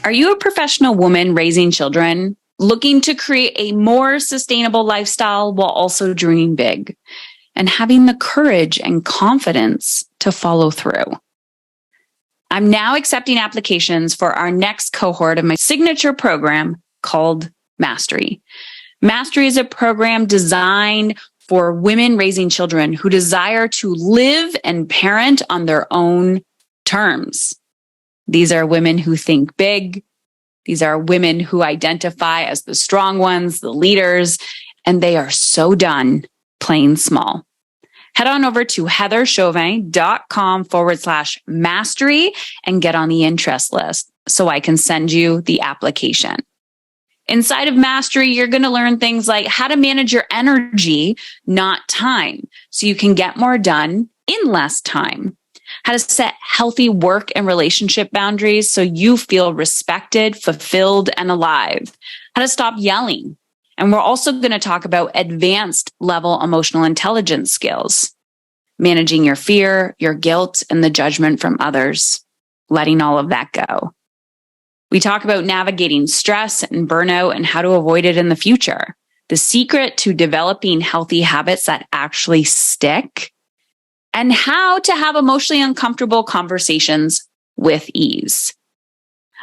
Are you a professional woman raising children, looking to create a more sustainable lifestyle while also dreaming big and having the courage and confidence to follow through? I'm now accepting applications for our next cohort of my signature program called Mastery. Mastery is a program designed for women raising children who desire to live and parent on their own terms. These are women who think big. These are women who identify as the strong ones, the leaders, and they are so done playing small. Head on over to heatherchauvin.com/mastery and get on the interest list so I can send you the application. Inside of Mastery, you're going to learn things like how to manage your energy, not time, so you can get more done in less time. How to set healthy work and relationship boundaries so you feel respected, fulfilled, and alive. How to stop yelling. And we're also going to talk about advanced level emotional intelligence skills, managing your fear, your guilt, and the judgment from others, letting all of that go. We talk about navigating stress and burnout and how to avoid it in the future. The secret to developing healthy habits that actually stick, and how to have emotionally uncomfortable conversations with ease.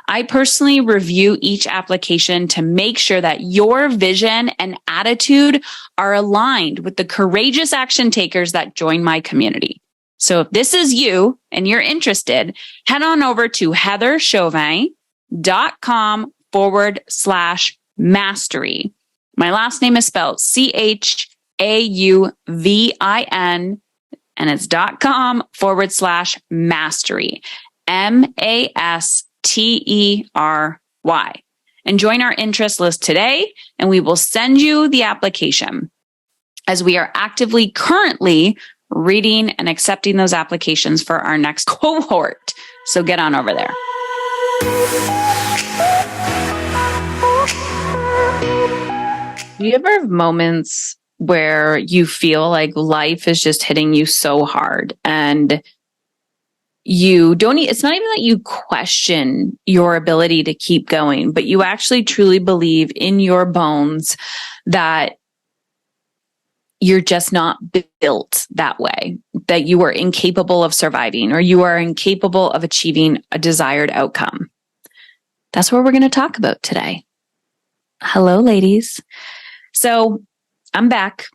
I personally review each application to make sure that your vision and attitude are aligned with the courageous action takers that join my community. So if this is you and you're interested, head on over to heatherchauvin.com/mastery. My last name is spelled CHAUVIN. And it's .com/mastery, MASTERY. And join our interest list today, and we will send you the application as we are actively currently reading and accepting those applications for our next cohort. So get on over there. Do you ever have moments where you feel like life is just hitting you so hard and you don't, it's not even that you question your ability to keep going, but you actually truly believe in your bones that you're just not built that way, that you are incapable of surviving or you are incapable of achieving a desired outcome? That's what we're going to talk about today. Hello, ladies. So I'm back,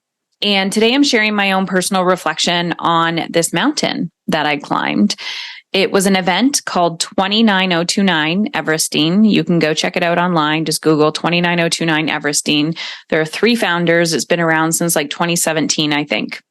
and today I'm sharing my own personal reflection on this mountain that I climbed. It was an event called 29029 Everesting. You can go check it out online. Just Google 29029 Everesting. There are 3 founders. It's been around since like 2017, I think.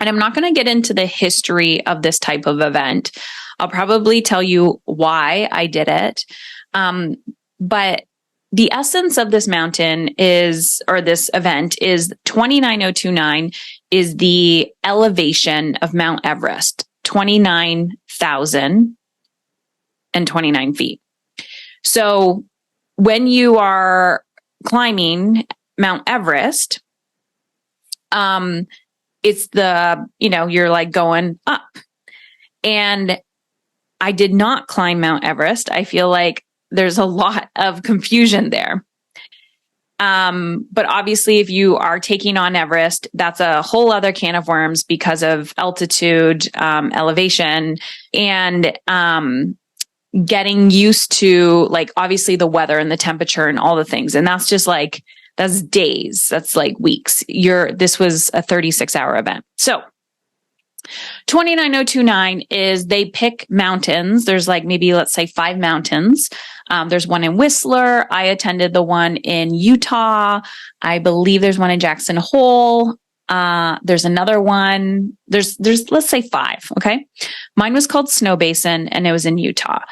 And I'm not going to get into the history of this type of event. I'll probably tell you why I did it. But the essence of this mountain is, or this event is 29029 is the elevation of Mount Everest, 29,029 feet. So when you are climbing Mount Everest, it's you're like going up. And I did not climb Mount Everest. I feel like there's a lot of confusion there. But obviously, if you are taking on Everest, that's a whole other can of worms because of altitude, elevation, and getting used to, like, obviously the weather and the temperature and all the things. And that's just like, that's days. That's like weeks. This was a 36-hour event. So 29029 is they pick mountains. There's like maybe, let's say 5 mountains. There's one in Whistler. I attended the one in Utah. I believe there's one in Jackson Hole. There's another one. There's let's say 5. Okay. Mine was called Snow Basin and it was in Utah.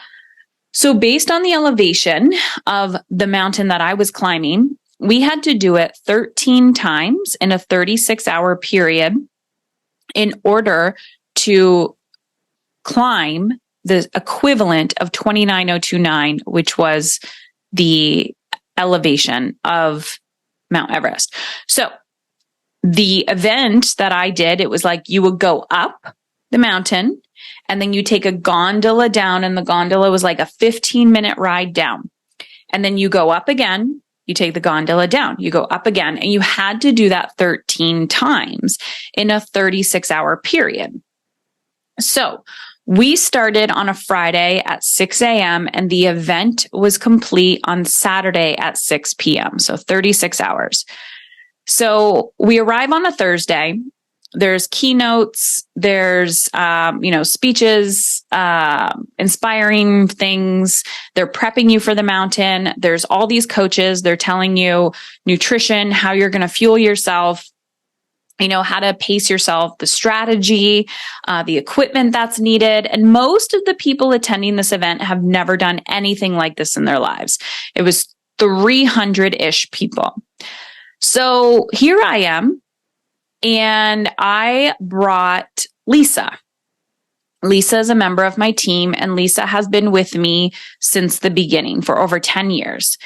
So based on the elevation of the mountain that I was climbing, we had to do it 13 times in a 36-hour period in order to climb the equivalent of 29029, which was the elevation of Mount Everest. So the event that I did, it was like you would go up. the mountain, and then you take a gondola down, and the gondola was like a 15-minute ride down. And then you go up again, you take the gondola down, you go up again, and you had to do that 13 times in a 36-hour period. So we started on a Friday at 6 a.m. and the event was complete on Saturday at 6 p.m. So 36 hours. So we arrive on a Thursday. There's keynotes, there's, speeches, inspiring things. They're prepping you for the mountain. There's all these coaches. They're telling you nutrition, how you're going to fuel yourself, how to pace yourself, the strategy, the equipment that's needed. And most of the people attending this event have never done anything like this in their lives. It was 300-ish people. So here I am, and I brought Lisa. Lisa is a member of my team, and Lisa has been with me since the beginning for over 10 years.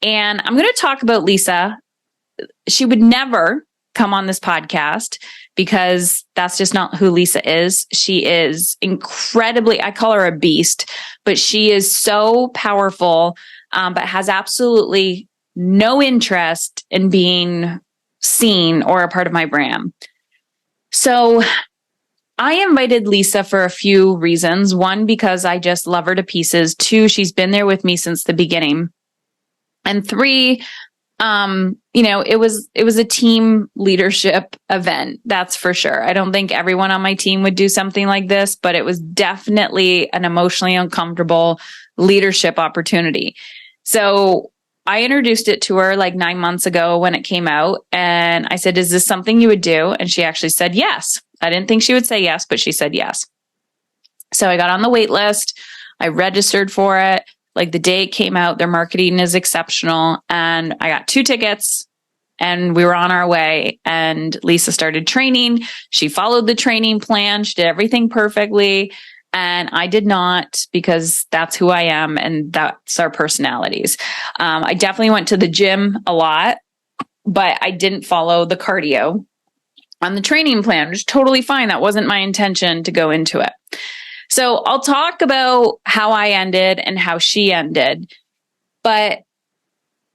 And I'm going to talk about Lisa. She would never come on this podcast because that's just not who Lisa is. She is incredibly, I call her a beast, but she is so powerful, but has absolutely no interest in being seen or a part of my brand. So I invited Lisa for a few reasons. One, because I just love her to pieces. Two, she's been there with me since the beginning. And three, it was a team leadership event. That's for sure. I don't think everyone on my team would do something like this, but it was definitely an emotionally uncomfortable leadership opportunity. So I introduced it to her like 9 months ago when it came out. And I said, is this something you would do? And she actually said yes. I didn't think she would say yes, but she said yes. So I got on the wait list. I registered for it. Like the day it came out, their marketing is exceptional. And I got 2 tickets and we were on our way. And Lisa started training. She followed the training plan. She did everything perfectly. And I did not, because that's who I am and that's our personalities. I definitely went to the gym a lot, but I didn't follow the cardio on the training plan, which is totally fine. That wasn't my intention to go into it. So I'll talk about how I ended and how she ended, but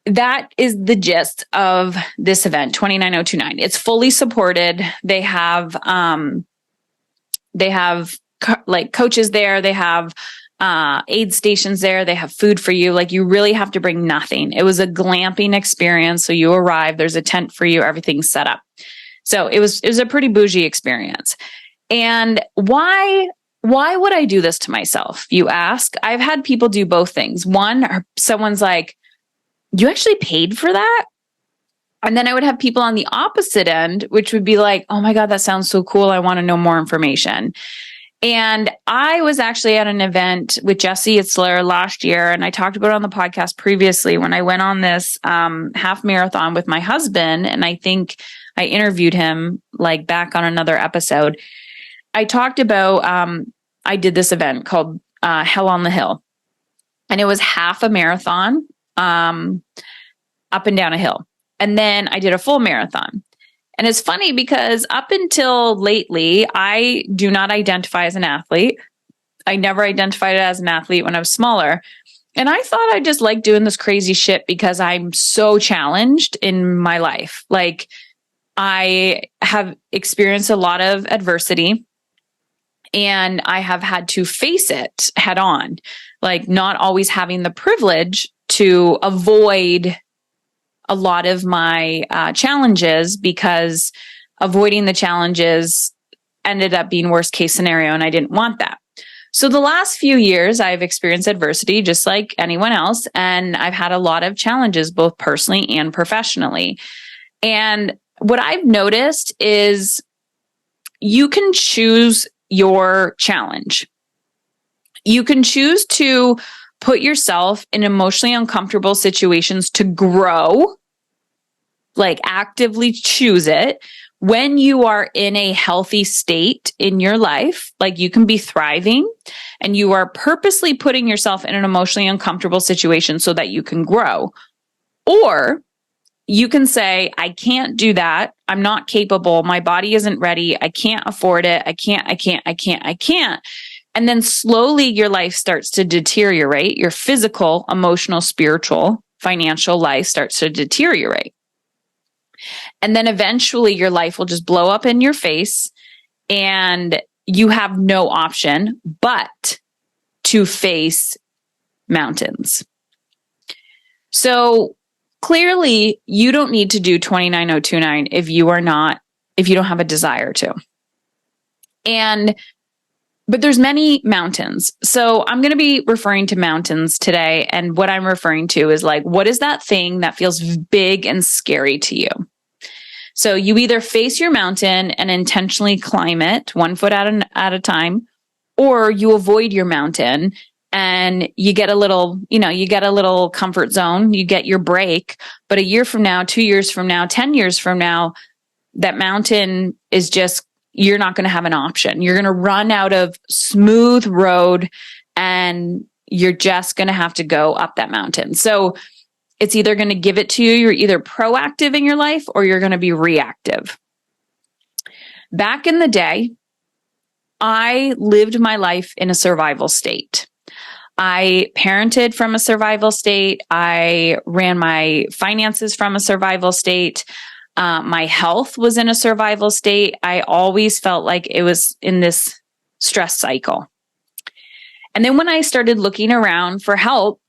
that is the gist of this event, 29029. It's fully supported. They have like coaches there. They have aid stations there. They have food for you. Like you really have to bring nothing. It was a glamping experience. So you arrive, there's a tent for you, everything's set up. So it was a pretty bougie experience. And why would I do this to myself? You ask. I've had people do both things. One, someone's like, you actually paid for that? And then I would have people on the opposite end, which would be like, oh my God, that sounds so cool. I want to know more information. And I was actually at an event with Jesse Itzler last year, and I talked about it on the podcast previously when I went on this half marathon with my husband, and I think I interviewed him like back on another episode. I talked about, I did this event called Hell on the Hill, and it was half a marathon up and down a hill. And then I did a full marathon. And it's funny because up until lately, I do not identify as an athlete. I never identified as an athlete when I was smaller. And I thought I just liked doing this crazy shit because I'm so challenged in my life. Like I have experienced a lot of adversity and I have had to face it head on, like not always having the privilege to avoid a lot of my challenges, because avoiding the challenges ended up being worst case scenario. And I didn't want that. So the last few years I've experienced adversity just like anyone else. And I've had a lot of challenges, both personally and professionally. And what I've noticed is you can choose your challenge. You can choose to put yourself in emotionally uncomfortable situations to grow, like actively choose it when you are in a healthy state in your life, like you can be thriving and you are purposely putting yourself in an emotionally uncomfortable situation so that you can grow. Or you can say, I can't do that. I'm not capable. My body isn't ready. I can't afford it. I can't. And then slowly your life starts to deteriorate. Your physical, emotional, spiritual, financial life starts to deteriorate. And then eventually your life will just blow up in your face and you have no option but to face mountains. So clearly you don't need to do 29029 if you don't have a desire to. But there's many mountains. So I'm going to be referring to mountains today. And what I'm referring to is like, what is that thing that feels big and scary to you? So you either face your mountain and intentionally climb it 1 foot at a time, or you avoid your mountain and you get a little comfort zone, you get your break. But a year from now, 2 years from now, 10 years from now, that mountain is just, you're not going to have an option. You're going to run out of smooth road and you're just going to have to go up that mountain. So it's either going to give it to you. You're either proactive in your life or you're going to be reactive. Back in the day, I lived my life in a survival state. I parented from a survival state. I ran my finances from a survival state. My health was in a survival state. I always felt like it was in this stress cycle. And then when I started looking around for help,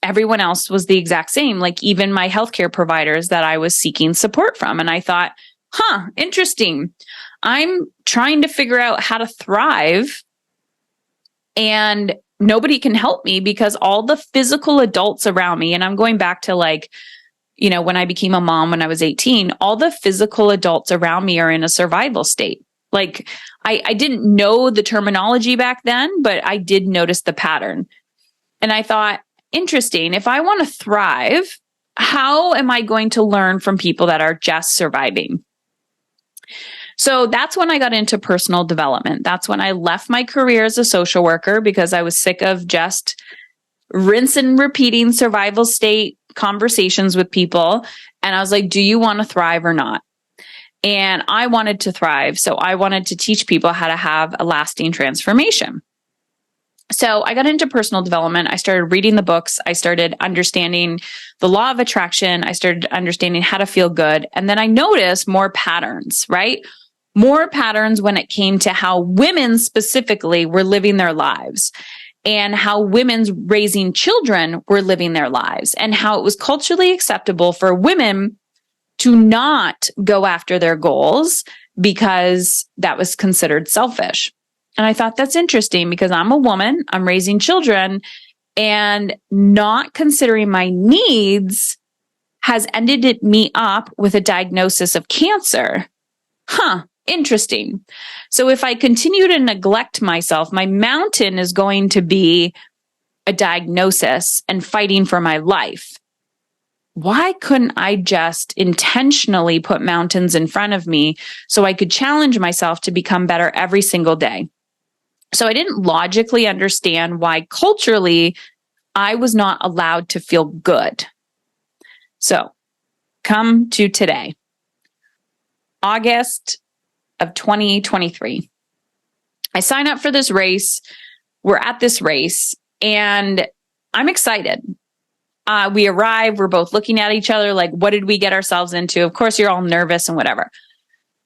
everyone else was the exact same, like even my healthcare providers that I was seeking support from. And I thought, interesting. I'm trying to figure out how to thrive and nobody can help me because all the physical adults around me, and I'm going back to when I became a mom when I was 18, all the physical adults around me are in a survival state. Like I didn't know the terminology back then, but I did notice the pattern. And I thought, interesting, if I want to thrive, how am I going to learn from people that are just surviving? So that's when I got into personal development. That's when I left my career as a social worker because I was sick of just rinse and repeating survival state conversations with people. And I was like, do you want to thrive or not? And I wanted to thrive. So I wanted to teach people how to have a lasting transformation. So I got into personal development. I started reading the books. I started understanding the law of attraction. I started understanding how to feel good. And then I noticed more patterns, right? More patterns when it came to how women specifically were living their lives and how women's raising children were living their lives and how it was culturally acceptable for women to not go after their goals because that was considered selfish. And I thought that's interesting because I'm a woman, I'm raising children, and not considering my needs has ended me up with a diagnosis of cancer. Interesting. So if I continue to neglect myself, my mountain is going to be a diagnosis and fighting for my life. Why couldn't I just intentionally put mountains in front of me so I could challenge myself to become better every single day? So I didn't logically understand why culturally I was not allowed to feel good. So come to today, August of 2023. I sign up for this race. We're at this race and I'm excited. We arrive, we're both looking at each other like, what did we get ourselves into? Of course, you're all nervous and whatever.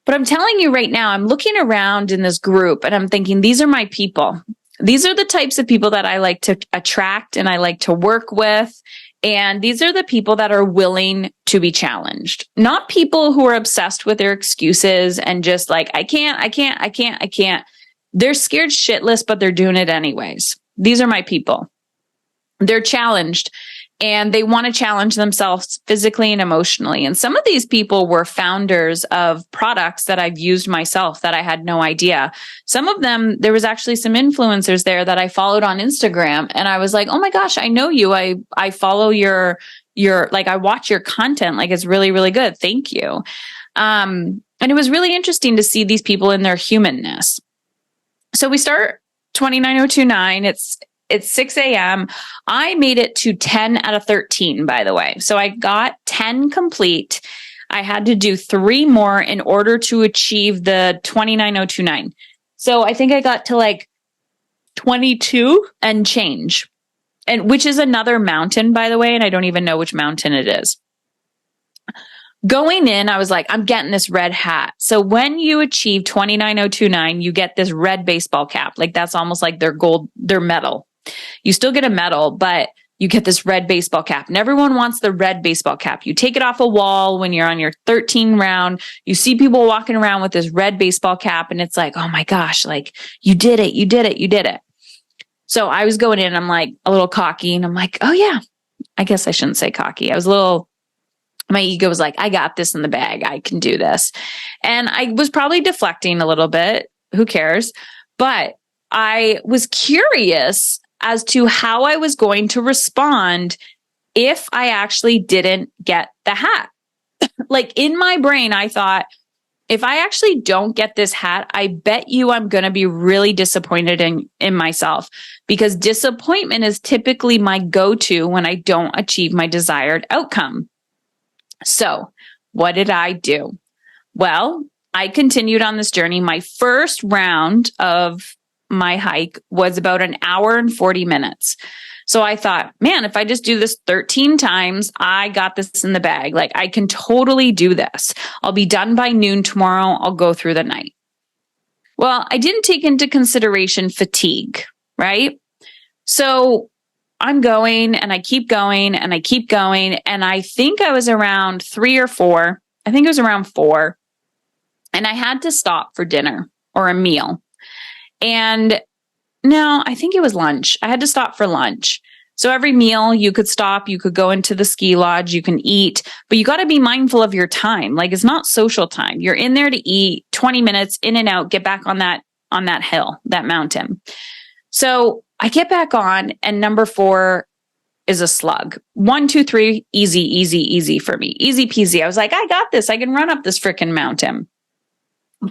But I'm telling you right now, I'm looking around in this group and I'm thinking, these are my people. These are the types of people that I like to attract and I like to work with. And these are the people that are willing to be challenged, not people who are obsessed with their excuses and just like, I can't. They're scared shitless, but they're doing it anyways. These are my people. They're challenged. And they want to challenge themselves physically and emotionally. And some of these people were founders of products that I've used myself that I had no idea. Some of them, there was actually some influencers there that I followed on Instagram. And I was like, oh my gosh, I know you. I follow your like, I watch your content. Like, it's really, really good. Thank you. And it was really interesting to see these people in their humanness. So we start 29029. It's 6 a.m. I made it to 10 out of 13, by the way. So I got 10 complete. I had to do 3 more in order to achieve the 29,029. So I think I got to like 22 and change, and which is another mountain, by the way. And I don't even know which mountain it is. Going in, I was like, I'm getting this red hat. So when you achieve 29,029, you get this red baseball cap. Like that's almost like their gold, their medal. You still get a medal, but you get this red baseball cap, and everyone wants the red baseball cap. You take it off a wall when you're on your 13 round, you see people walking around with this red baseball cap, and it's like, oh my gosh, like you did it, you did it, you did it. So I was going in, I'm like a little cocky, and I'm like, oh yeah, I guess I shouldn't say cocky. My ego was like, I got this in the bag. I can do this. And I was probably deflecting a little bit. Who cares? But I was curious as to how I was going to respond if I actually didn't get the hat. Like in my brain, I thought, if I actually don't get this hat, I bet you I'm going to be really disappointed in myself, because disappointment is typically my go-to when I don't achieve my desired outcome. So what did I do? Well, I continued on this journey. My first round of my hike was about an hour and 40 minutes. So I thought, man, if I just do this 13 times, I got this in the bag. Like I can totally do this. I'll be done by noon tomorrow. I'll go through the night. Well, I didn't take into consideration fatigue, right? So I'm going and I keep going and I keep going. And I think I was around 3 or 4. I think it was around 4. And I had to stop for dinner or a meal. And no, I think it was lunch. I had to stop for lunch. So every meal you could stop, you could go into the ski lodge, you can eat, but you got to be mindful of your time. Like it's not social time. You're in there to eat 20 minutes in and out, get back on that hill, that mountain. So I get back on, and number 4 is a slug. 1, 2, 3, easy, easy, easy for me. Easy peasy. I was like, I got this. I can run up this freaking mountain.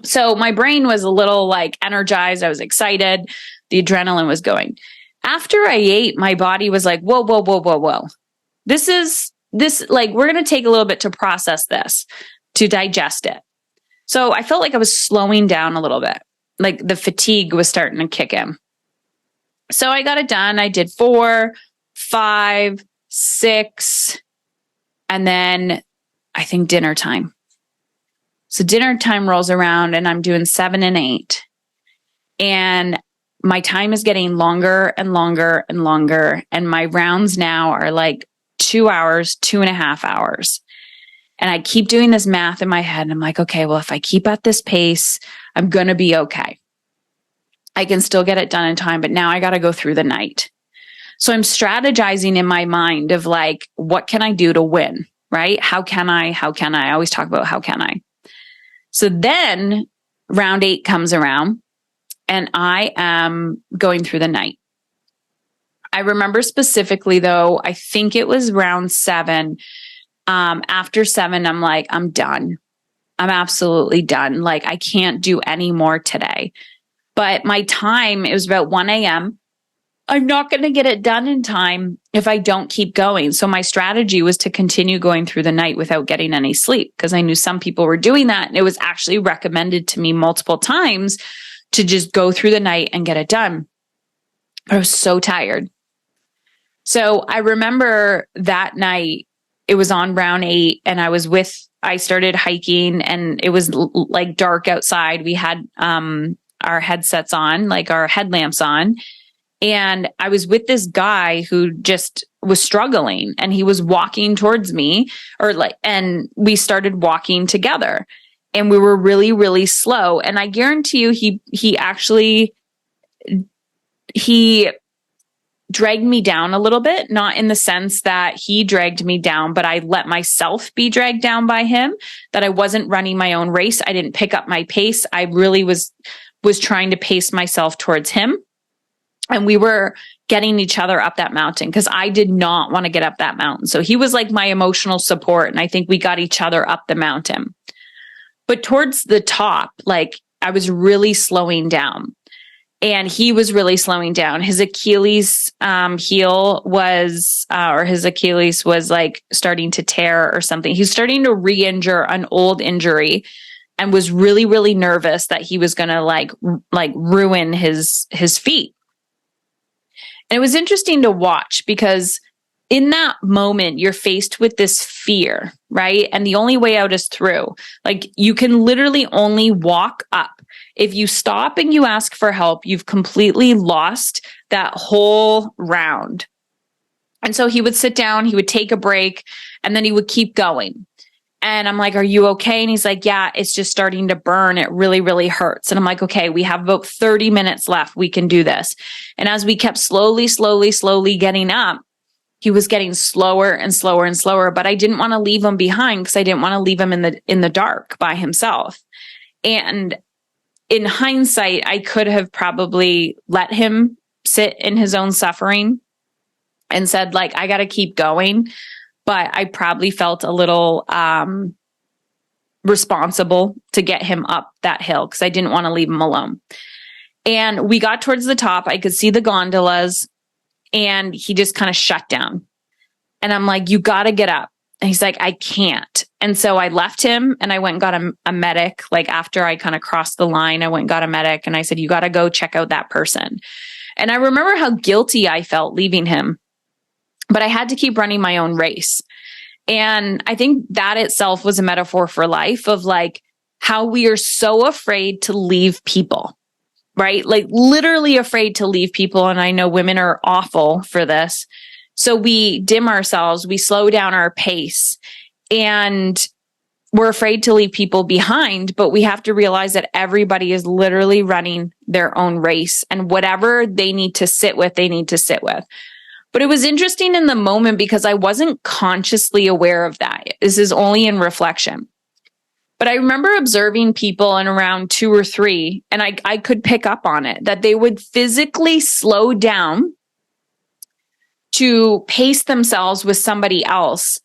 So my brain was a little like energized. I was excited. The adrenaline was going. After I ate, my body was like, whoa, whoa, whoa, whoa, whoa. This, like, we're going to take a little bit to process this, to digest it. So I felt like I was slowing down a little bit. Like the fatigue was starting to kick in. So I got it done. I did 4, 5, 6, and then I think dinner time. So dinner time rolls around and I'm doing 7 and 8. And my time is getting longer and longer and longer. And my rounds now are like 2 hours, 2.5 hours. And I keep doing this math in my head. And I'm like, okay, well, if I keep at this pace, I'm going to be okay. I can still get it done in time, but now I got to go through the night. So I'm strategizing in my mind of like, what can I do to win, right? How can I? I always talk about how can I? So then round 8 comes around and I am going through the night. I remember specifically though, I think it was round 7. After 7, I'm like, I'm done. I'm absolutely done. Like I can't do any more today. But my time, it was about 1 a.m. I'm not going to get it done in time if I don't keep going. So my strategy was to continue going through the night without getting any sleep, because I knew some people were doing that. And it was actually recommended to me multiple times to just go through the night and get it done. But I was so tired. So I remember that night, it was on round 8 and I started hiking and it was like dark outside. We had our headsets on, like our headlamps on. And I was with this guy who just was struggling and he was walking towards me and we started walking together and we were really, really slow. And I guarantee you, he dragged me down a little bit, not in the sense that he dragged me down, but I let myself be dragged down by him, that I wasn't running my own race. I didn't pick up my pace. I really was trying to pace myself towards him. And we were getting each other up that mountain because I did not want to get up that mountain. So he was like my emotional support. And I think we got each other up the mountain. But towards the top, like I was really slowing down. and he was really slowing down. His Achilles heel was, or his Achilles was like starting to tear or something. He's starting to re-injure an old injury, and was really, really nervous that he was going to like ruin his feet. And it was interesting to watch, because in that moment, you're faced with this fear, right? And the only way out is through. Like, you can literally only walk up. If you stop and you ask for help, you've completely lost that whole round. And so he would sit down, he would take a break, and then he would keep going. And I'm like, are you okay? And he's like, yeah, it's just starting to burn. It really, really hurts. And I'm like, okay, we have about 30 minutes left. We can do this. And as we kept slowly getting up, he was getting slower and slower and slower, but I didn't want to leave him behind, because I didn't want to leave him in the dark by himself. And in hindsight, I could have probably let him sit in his own suffering and said, like, I got to keep going. But I probably felt a little responsible to get him up that hill, because I didn't want to leave him alone. And we got towards the top. I could see the gondolas, and he just kind of shut down. And I'm like, you got to get up. And he's like, I can't. And so I left him, and I went and got a medic. Like, after I kind of crossed the line, I went and got a medic, and I said, you got to go check out that person. And I remember how guilty I felt leaving him, but I had to keep running my own race. And I think that itself was a metaphor for life, of like how we are so afraid to leave people, right? Like, literally afraid to leave people. And I know women are awful for this. So we dim ourselves, we slow down our pace, and we're afraid to leave people behind. But we have to realize that everybody is literally running their own race, and whatever they need to sit with, they need to sit with. But it was interesting in the moment, because I wasn't consciously aware of that. This is only in reflection. But I remember observing people in around 2 or 3, and I could pick up on it, that they would physically slow down to pace themselves with somebody else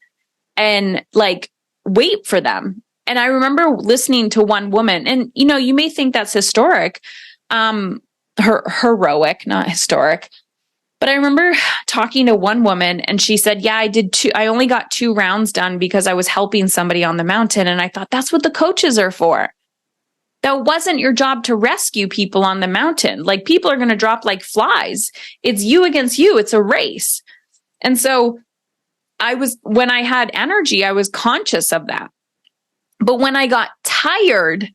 and like wait for them. And I remember listening to one woman, and you may think that's heroic, not historic. But I remember talking to one woman, and she said, yeah, I only got 2 rounds done because I was helping somebody on the mountain. And I thought, that's what the coaches are for. That wasn't your job to rescue people on the mountain. Like, people are going to drop like flies. It's you against you. It's a race. And so when I had energy, I was conscious of that. But when I got tired,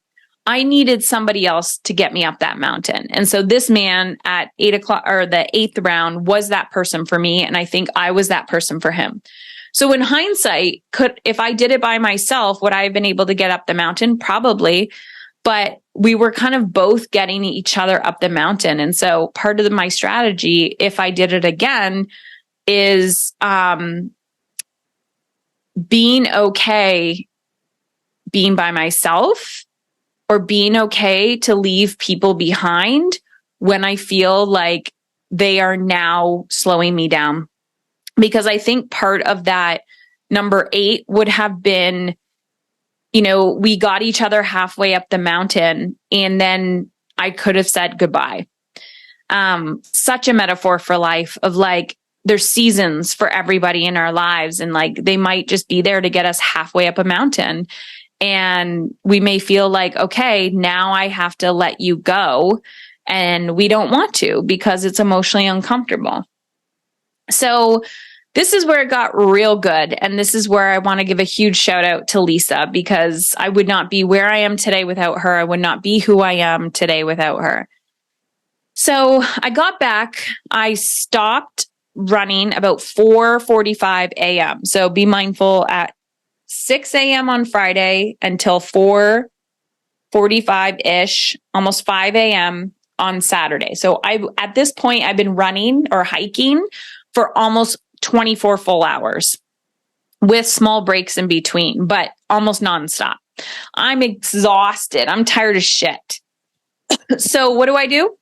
I needed somebody else to get me up that mountain. And so this man at 8 o'clock, or the 8th round, was that person for me. And I think I was that person for him. So in hindsight, if I did it by myself, would I have been able to get up the mountain? Probably. But we were kind of both getting each other up the mountain. And so part of my strategy, if I did it again, is being okay being by myself, or being okay to leave people behind when I feel like they are now slowing me down. Because I think part of that number 8 would have been, we got each other halfway up the mountain, and then I could have said goodbye. Such a metaphor for life, of like, there's seasons for everybody in our lives, and like, they might just be there to get us halfway up a mountain. And we may feel like, okay, now I have to let you go. And we don't want to, because it's emotionally uncomfortable. So this is where it got real good. And this is where I want to give a huge shout out to Lisa, because I would not be where I am today without her. I would not be who I am today without her. So I got back. I stopped running about 4:45 a.m. So be mindful, at 6 a.m. on Friday until 4:45-ish, almost 5 a.m. on Saturday. So at this point, I've been running or hiking for almost 24 full hours, with small breaks in between, but almost nonstop. I'm exhausted. I'm tired as shit. So what do?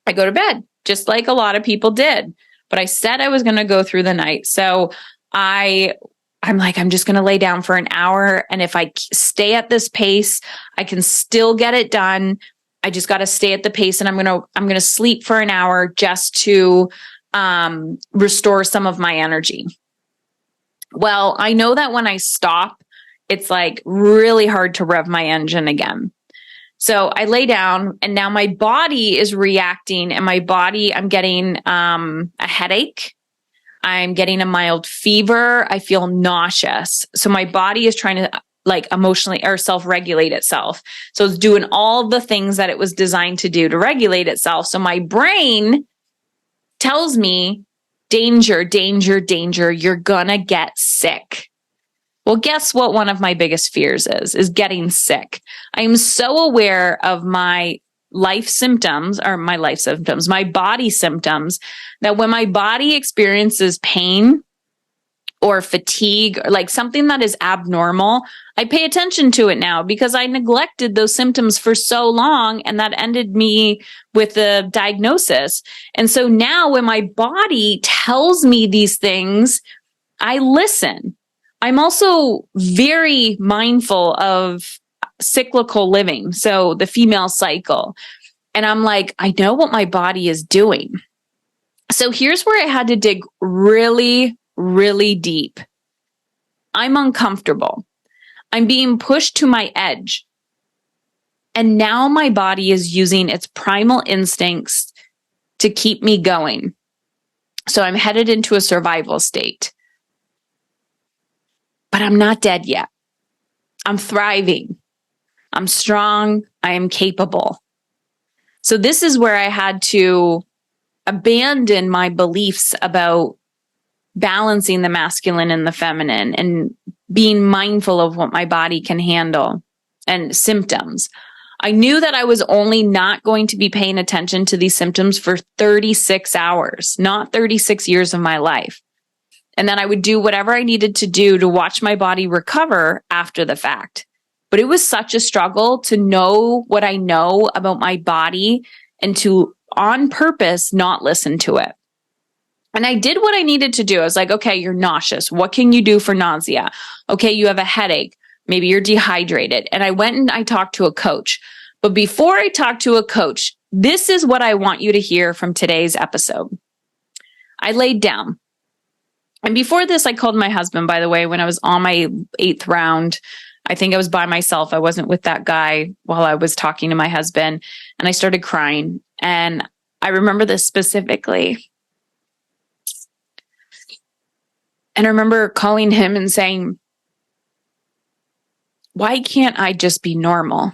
I go to bed, just like a lot of people did. But I said I was going to go through the night. So I'm like, I'm just going to lay down for an hour. And if I stay at this pace, I can still get it done. I just got to stay at the pace, and I'm going to sleep for an hour just to restore some of my energy. Well, I know that when I stop, it's like really hard to rev my engine again. So I lay down, and now my body is reacting, and I'm getting a headache. I'm getting a mild fever. I feel nauseous. So my body is trying to like emotionally or self-regulate itself. So it's doing all the things that it was designed to do to regulate itself. So my brain tells me, danger, danger, danger, you're gonna get sick. Well, guess what one of my biggest fears is getting sick. I am so aware of my body symptoms, that when my body experiences pain or fatigue or like something that is abnormal, I pay attention to it now because I neglected those symptoms for so long, and that ended me with a diagnosis. And so now when my body tells me these things, I listen. I'm also very mindful of cyclical living, so the female cycle. And I'm like, I know what my body is doing. So here's where I had to dig really, really deep. I'm uncomfortable. I'm being pushed to my edge. And now my body is using its primal instincts to keep me going. So I'm headed into a survival state. But I'm not dead yet. I'm thriving. I'm strong. I am capable. So this is where I had to abandon my beliefs about balancing the masculine and the feminine and being mindful of what my body can handle and symptoms. I knew that I was only not going to be paying attention to these symptoms for 36 hours, not 36 years of my life. And then I would do whatever I needed to do to watch my body recover after the fact. But it was such a struggle to know what I know about my body and to, on purpose, not listen to it. And I did what I needed to do. I was like, okay, you're nauseous. What can you do for nausea? Okay, you have a headache. Maybe you're dehydrated. And I went and I talked to a coach. But before I talked to a coach, this is what I want you to hear from today's episode. I laid down. And before this, I called my husband, by the way, when I was on my 8th round. I think I was by myself. I wasn't with that guy while I was talking to my husband. And I started crying. And I remember this specifically. And I remember calling him and saying, why can't I just be normal?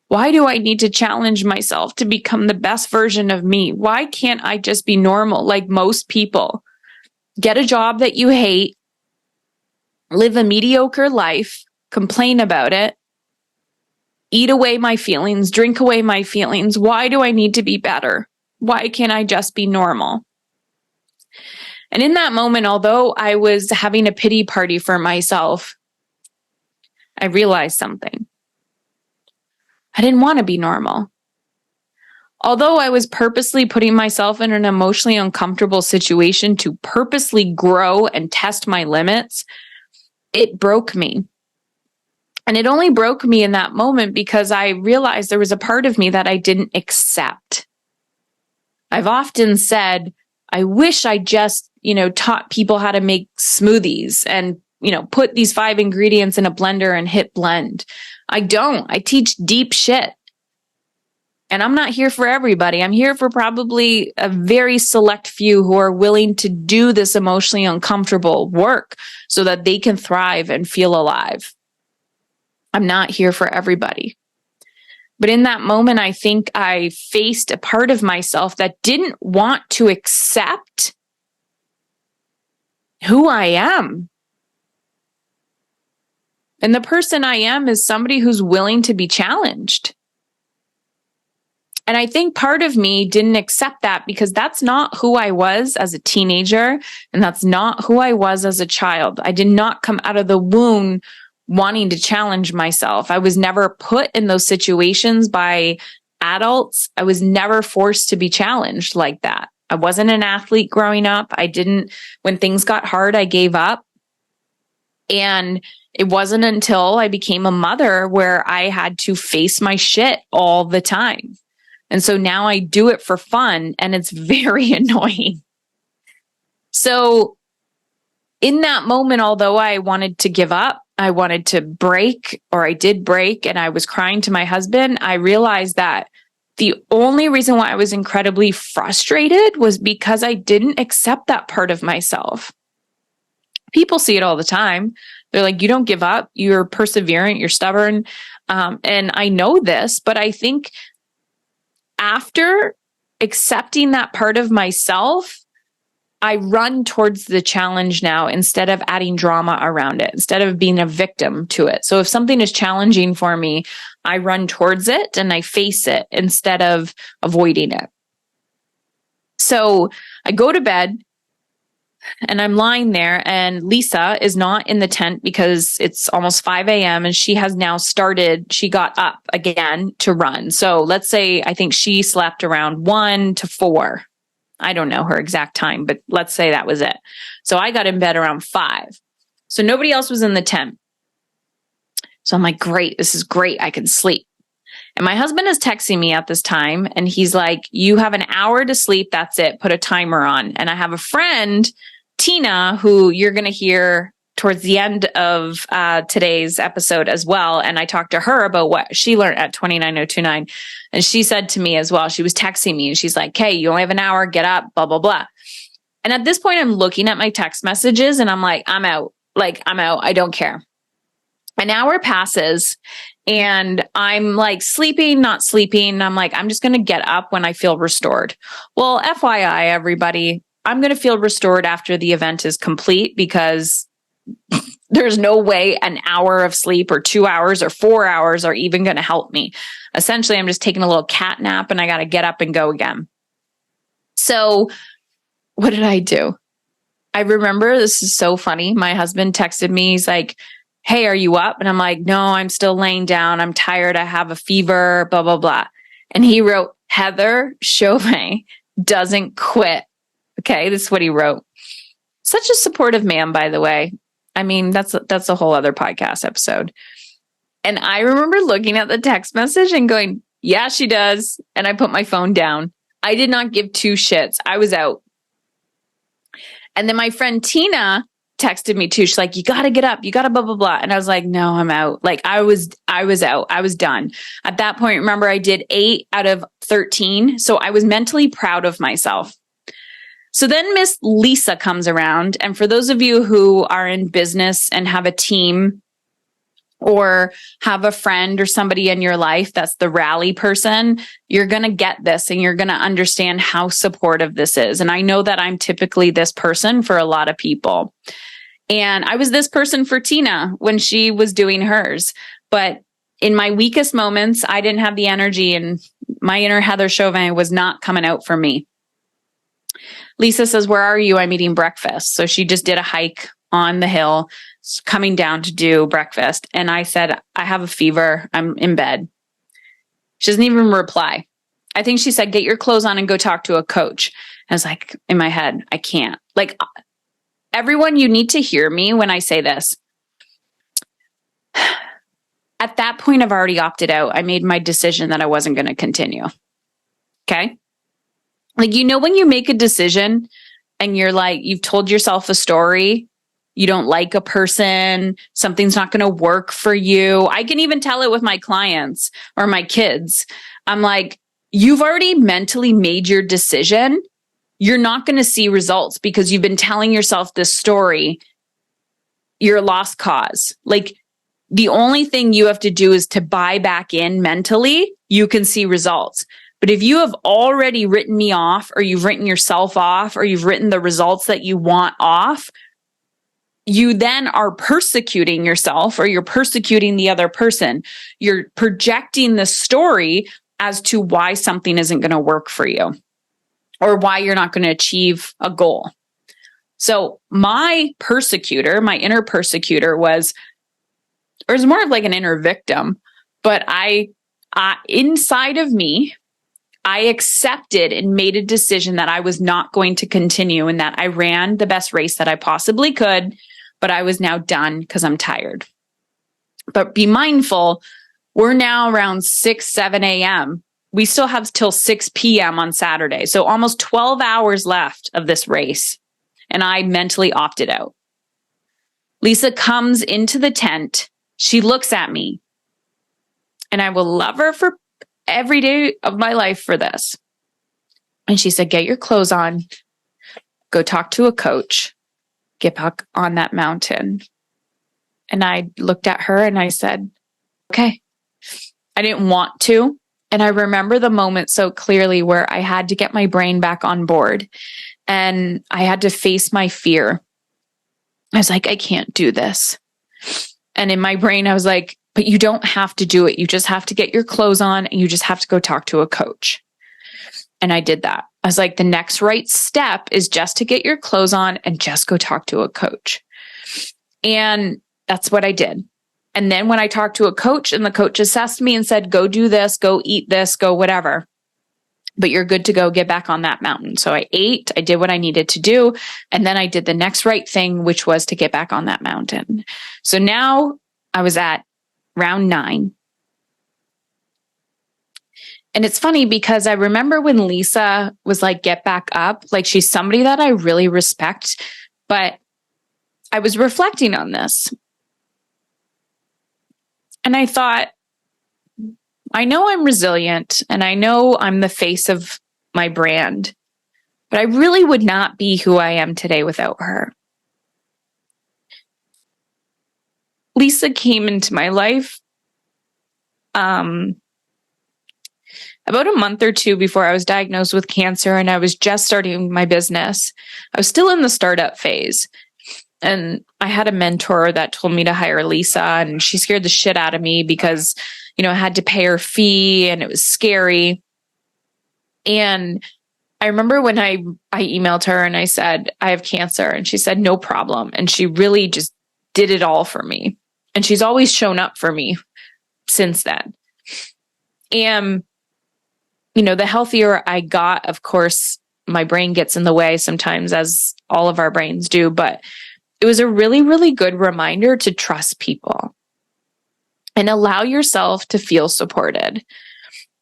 Why do I need to challenge myself to become the best version of me? Why can't I just be normal like most people? Get a job that you hate, live a mediocre life, complain about it, eat away my feelings, drink away my feelings. Why do I need to be better? Why can't I just be normal? And in that moment, although I was having a pity party for myself, I realized something. I didn't want to be normal. Although I was purposely putting myself in an emotionally uncomfortable situation to purposely grow and test my limits, it broke me. And it only broke me in that moment because I realized there was a part of me that I didn't accept. I've often said, I wish I just, taught people how to make smoothies and, put these 5 ingredients in a blender and hit blend. I don't. I teach deep shit. And I'm not here for everybody. I'm here for probably a very select few who are willing to do this emotionally uncomfortable work so that they can thrive and feel alive. I'm not here for everybody. But in that moment, I think I faced a part of myself that didn't want to accept who I am. And the person I am is somebody who's willing to be challenged. And I think part of me didn't accept that because that's not who I was as a teenager, and that's not who I was as a child. I did not come out of the womb wanting to challenge myself. I was never put in those situations by adults. I was never forced to be challenged like that. I wasn't an athlete growing up. When things got hard, I gave up. And it wasn't until I became a mother where I had to face my shit all the time. And so now I do it for fun, and it's very annoying. So in that moment, although I wanted to give up, I wanted to break, or I did break, and I was crying to my husband, I realized that the only reason why I was incredibly frustrated was because I didn't accept that part of myself. People see it all the time. They're like, you don't give up, you're perseverant, you're stubborn. And I know this, but I think after accepting that part of myself, I run towards the challenge now instead of adding drama around it, instead of being a victim to it. So if something is challenging for me, I run towards it and I face it instead of avoiding it. So I go to bed and I'm lying there, and Lisa is not in the tent because it's almost 5 a.m. and she has now started, she got up again to run. So let's say, I think she slept around 1 to 4. I don't know her exact time, but let's say that was it. So I got in bed around 5. So nobody else was in the tent. So I'm like, great, this is great. I can sleep. And my husband is texting me at this time, and he's like, you have an hour to sleep. That's it. Put a timer on. And I have a friend, Tina, who you're going to hear towards the end of today's episode as well. And I talked to her about what she learned at 29029. And she said to me as well, she was texting me and she's like, hey, you only have an hour, get up, blah, blah, blah. And at this point, I'm looking at my text messages and I'm like, I'm out. I don't care. An hour passes and I'm like sleeping, not sleeping. I'm like, I'm just going to get up when I feel restored. Well, FYI, everybody, I'm going to feel restored after the event is complete, because there's no way an hour of sleep or 2 hours or 4 hours are even going to help me. Essentially, I'm just taking a little cat nap and I got to get up and go again. So what did I do? I remember, this is so funny. My husband texted me. He's like, hey, are you up? And I'm like, no, I'm still laying down. I'm tired. I have a fever, blah, blah, blah. And he wrote, Heather Chauvin doesn't quit. Okay, this is what he wrote. Such a supportive man, by the way. I mean, that's a whole other podcast episode. And I remember looking at the text message and going, yeah, she does. And I put my phone down. I did not give two shits. I was out. And then my friend Tina texted me too. She's like, you got to get up. You got to blah, blah, blah. And I was like, no, I'm out. Like I was out. I was done. At that point, remember, I did 8 out of 13. So I was mentally proud of myself. So then Miss Lisa comes around. And for those of you who are in business and have a team or have a friend or somebody in your life that's the rally person, you're going to get this and you're going to understand how supportive this is. And I know that I'm typically this person for a lot of people. And I was this person for Tina when she was doing hers. But in my weakest moments, I didn't have the energy, and my inner Heather Chauvin was not coming out for me. Lisa says, where are you? I'm eating breakfast. So she just did a hike on the hill, coming down to do breakfast. And I said, I have a fever. I'm in bed. She doesn't even reply. I think she said, get your clothes on and go talk to a coach. I was like, in my head, I can't. Like, everyone, you need to hear me when I say this. At that point, I've already opted out. I made my decision that I wasn't going to continue. Okay. Like, you know, when you make a decision and you're like, you've told yourself a story, you don't like a person, something's not going to work for you. I can even tell it with my clients or my kids. I'm like, you've already mentally made your decision. You're not going to see results because you've been telling yourself this story. You're a lost cause. Like, the only thing you have to do is to buy back in mentally, you can see results. But if you have already written me off, or you've written yourself off, or you've written the results that you want off, you then are persecuting yourself, or you're persecuting the other person. You're projecting the story as to why something isn't going to work for you, or why you're not going to achieve a goal. So my persecutor, my inner persecutor was more of like an inner victim, but inside of me, I accepted and made a decision that I was not going to continue, and that I ran the best race that I possibly could. but I was now done because I'm tired. But be mindful, we're now around 6, 7 a.m. We still have till 6 p.m. on Saturday. So almost 12 hours left of this race. And I mentally opted out. Lisa comes into the tent. She looks at me. And I will love her for every day of my life for this. And she said, get your clothes on. Go talk to a coach. Get back on that mountain. And I looked at her and I said, okay. I didn't want to. And I remember the moment so clearly where I had to get my brain back on board and I had to face my fear. I was like, I can't do this. And in my brain, I was like, but you don't have to do it. You just have to get your clothes on and you just have to go talk to a coach. And I did that. I was like, the next right step is just to get your clothes on and just go talk to a coach. And that's what I did. And then when I talked to a coach and the coach assessed me and said, go do this, go eat this, go whatever, but you're good to go, get back on that mountain. So I ate, I did what I needed to do. And then I did the next right thing, which was to get back on that mountain. So now I was at round 9. And it's funny because I remember when Lisa was like, get back up, like she's somebody that I really respect, but I was reflecting on this. And I thought, I know I'm resilient and I know I'm the face of my brand, but I really would not be who I am today without her. Lisa came into my life about a month or 2 before I was diagnosed with cancer and I was just starting my business. I was still in the startup phase. And I had a mentor that told me to hire Lisa, and she scared the shit out of me because, I had to pay her fee and it was scary. And I remember when I emailed her and I said, I have cancer. And she said, no problem. And she really just did it all for me. And she's always shown up for me since then. And, the healthier I got, of course, my brain gets in the way sometimes, as all of our brains do, but it was a really, really good reminder to trust people and allow yourself to feel supported.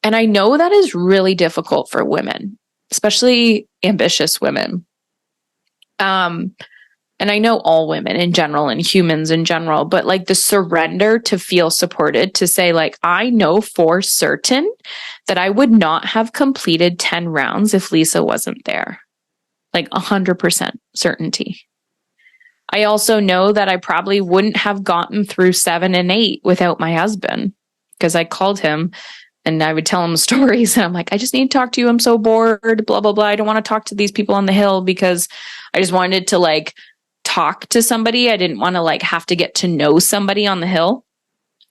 And I know that is really difficult for women, especially ambitious women. And I know all women in general and humans in general, but like the surrender to feel supported, to say like, I know for certain that I would not have completed 10 rounds if Lisa wasn't there. Like 100% certainty. I also know that I probably wouldn't have gotten through 7 and 8 without my husband, because I called him and I would tell him stories. And I'm like, I just need to talk to you. I'm so bored, blah, blah, blah. I don't want to talk to these people on the hill because I just wanted to like talk to somebody. I didn't want to like have to get to know somebody on the hill,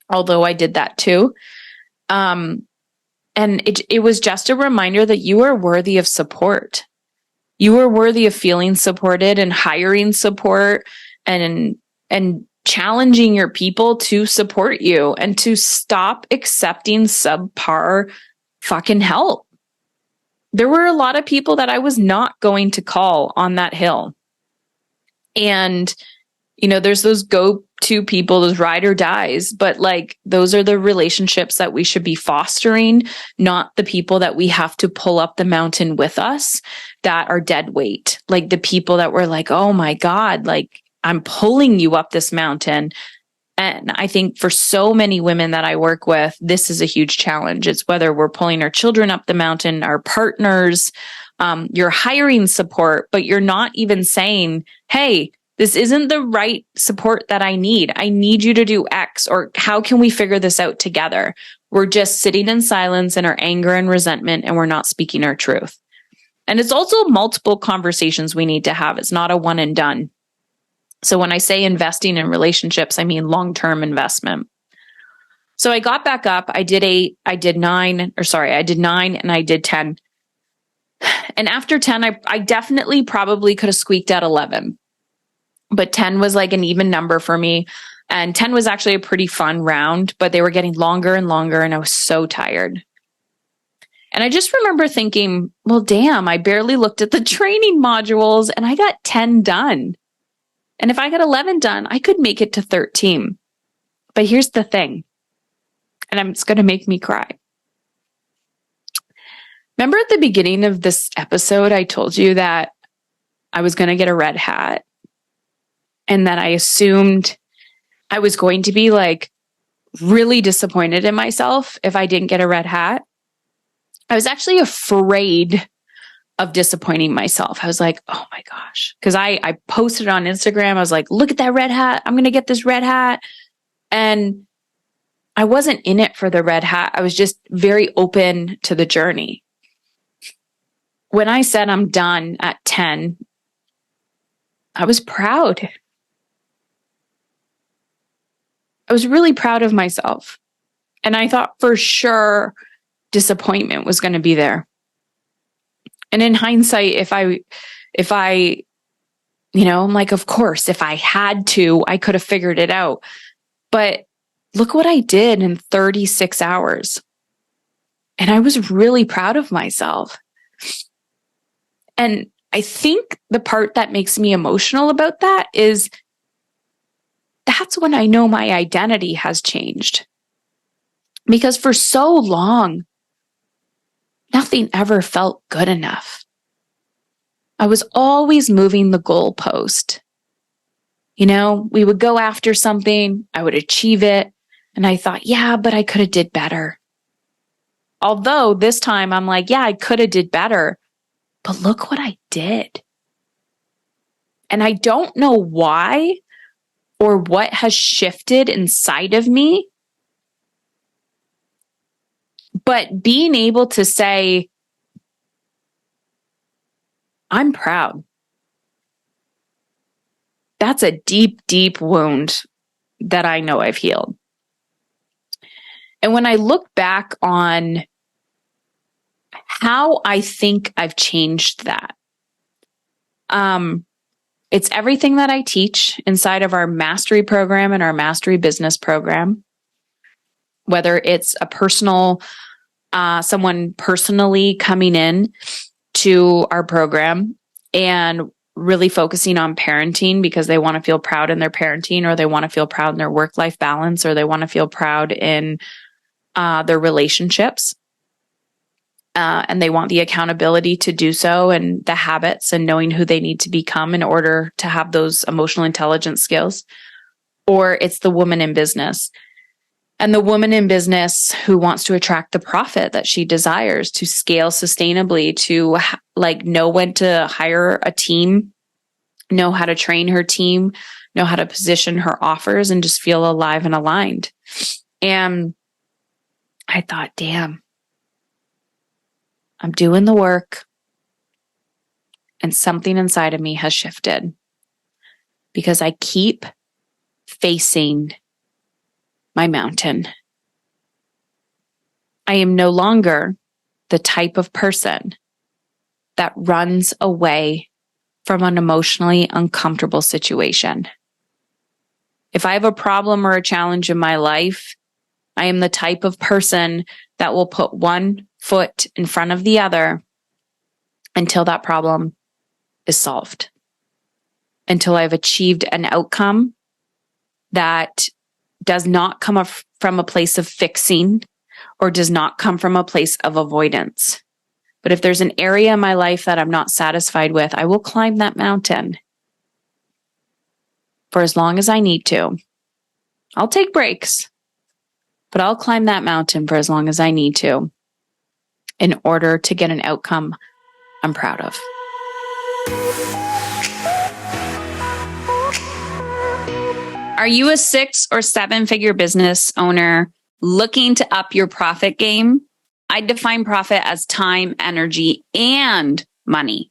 although I did that too. And it was just a reminder that you are worthy of support. You are worthy of feeling supported and hiring support and challenging your people to support you and to stop accepting subpar fucking help. There were a lot of people that I was not going to call on that hill. And, there's those go-to people, those ride or dies, but like those are the relationships that we should be fostering, not the people that we have to pull up the mountain with us that are dead weight. Like the people that were like, oh my God, like I'm pulling you up this mountain. And I think for so many women that I work with, this is a huge challenge. It's whether we're pulling our children up the mountain, our partners, you're hiring support, but you're not even saying, hey, this isn't the right support that I need. I need you to do X, or how can we figure this out together? We're just sitting in silence in our anger and resentment, and we're not speaking our truth. And it's also multiple conversations we need to have. It's not a one and done. So when I say investing in relationships, I mean long-term investment. So I got back up. I did 9 and I did 10. And after 10, I definitely probably could have squeaked out 11. But 10 was like an even number for me. And 10 was actually a pretty fun round, but they were getting longer and longer, and I was so tired. And I just remember thinking, well, damn, I barely looked at the training modules and I got 10 done. And if I got 11 done, I could make it to 13. But here's the thing, and it's going to make me cry. Remember at the beginning of this episode, I told you that I was going to get a red hat and that I assumed I was going to be like really disappointed in myself if I didn't get a red hat. I was actually afraid of disappointing myself. I was like, oh my gosh. Because I posted on Instagram. I was like, look at that red hat. I'm going to get this red hat. And I wasn't in it for the red hat. I was just very open to the journey. When I said I'm done at 10, I was proud. I was really proud of myself. And I thought for sure disappointment was going to be there. And in hindsight, if I, I'm like, of course, if I had to, I could have figured it out. But look what I did in 36 hours. And I was really proud of myself. And I think the part that makes me emotional about that is that's when I know my identity has changed. Because for so long, nothing ever felt good enough. I was always moving the goalpost. We would go after something, I would achieve it, and I thought, yeah, but I could have did better. Although this time I'm like, yeah, I could have did better, but look what I did. And I don't know why or what has shifted inside of me, but being able to say, I'm proud. That's a deep, deep wound that I know I've healed. And when I look back on how I think I've changed that, it's everything that I teach inside of our mastery program and our mastery business program, whether it's a personal, someone personally coming in to our program and really focusing on parenting because they want to feel proud in their parenting, or they want to feel proud in their work-life balance, or they want to feel proud in their relationships. And they want the accountability to do so, and the habits and knowing who they need to become in order to have those emotional intelligence skills. Or it's the woman in business. And the woman in business who wants to attract the profit that she desires, to scale sustainably, to know when to hire a team, know how to train her team, know how to position her offers, and just feel alive and aligned. And I thought, damn, I'm doing the work, and something inside of me has shifted because I keep facing my mountain. I am no longer the type of person that runs away from an emotionally uncomfortable situation. If I have a problem or a challenge in my life, I am the type of person that will put one foot in front of the other until that problem is solved, until I've achieved an outcome that does not come from a place of fixing or does not come from a place of avoidance. But if there's an area in my life that I'm not satisfied with, I will climb that mountain for as long as I need to. I'll take breaks, but I'll climb that mountain for as long as I need to in order to get an outcome I'm proud of. Are you a 6 or 7 figure business owner looking to up your profit game? I define profit as time, energy, and money.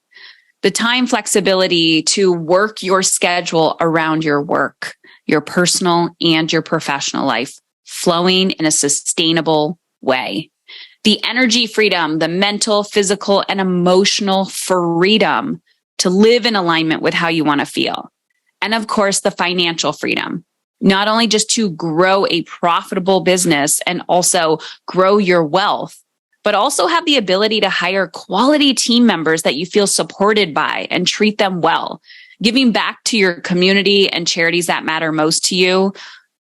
The time flexibility to work your schedule around your work, your personal and your professional life, flowing in a sustainable way. The energy freedom, the mental, physical, and emotional freedom to live in alignment with how you want to feel. And of course, the financial freedom, not only just to grow a profitable business and also grow your wealth, but also have the ability to hire quality team members that you feel supported by and treat them well. giving back to your community and charities that matter most to you,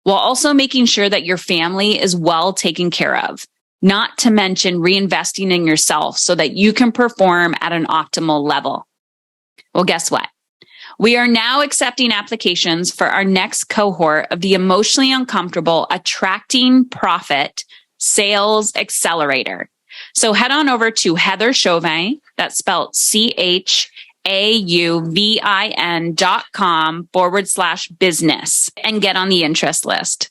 while also making sure that your family is well taken care of, not to mention reinvesting in yourself so that you can perform at an optimal level. Well, guess what? We are now accepting applications for our next cohort of the Emotionally Uncomfortable Attracting Profit Sales Accelerator. So head on over to Heather Chauvin, that's spelled CHAUVIN.com/business, and get on the interest list.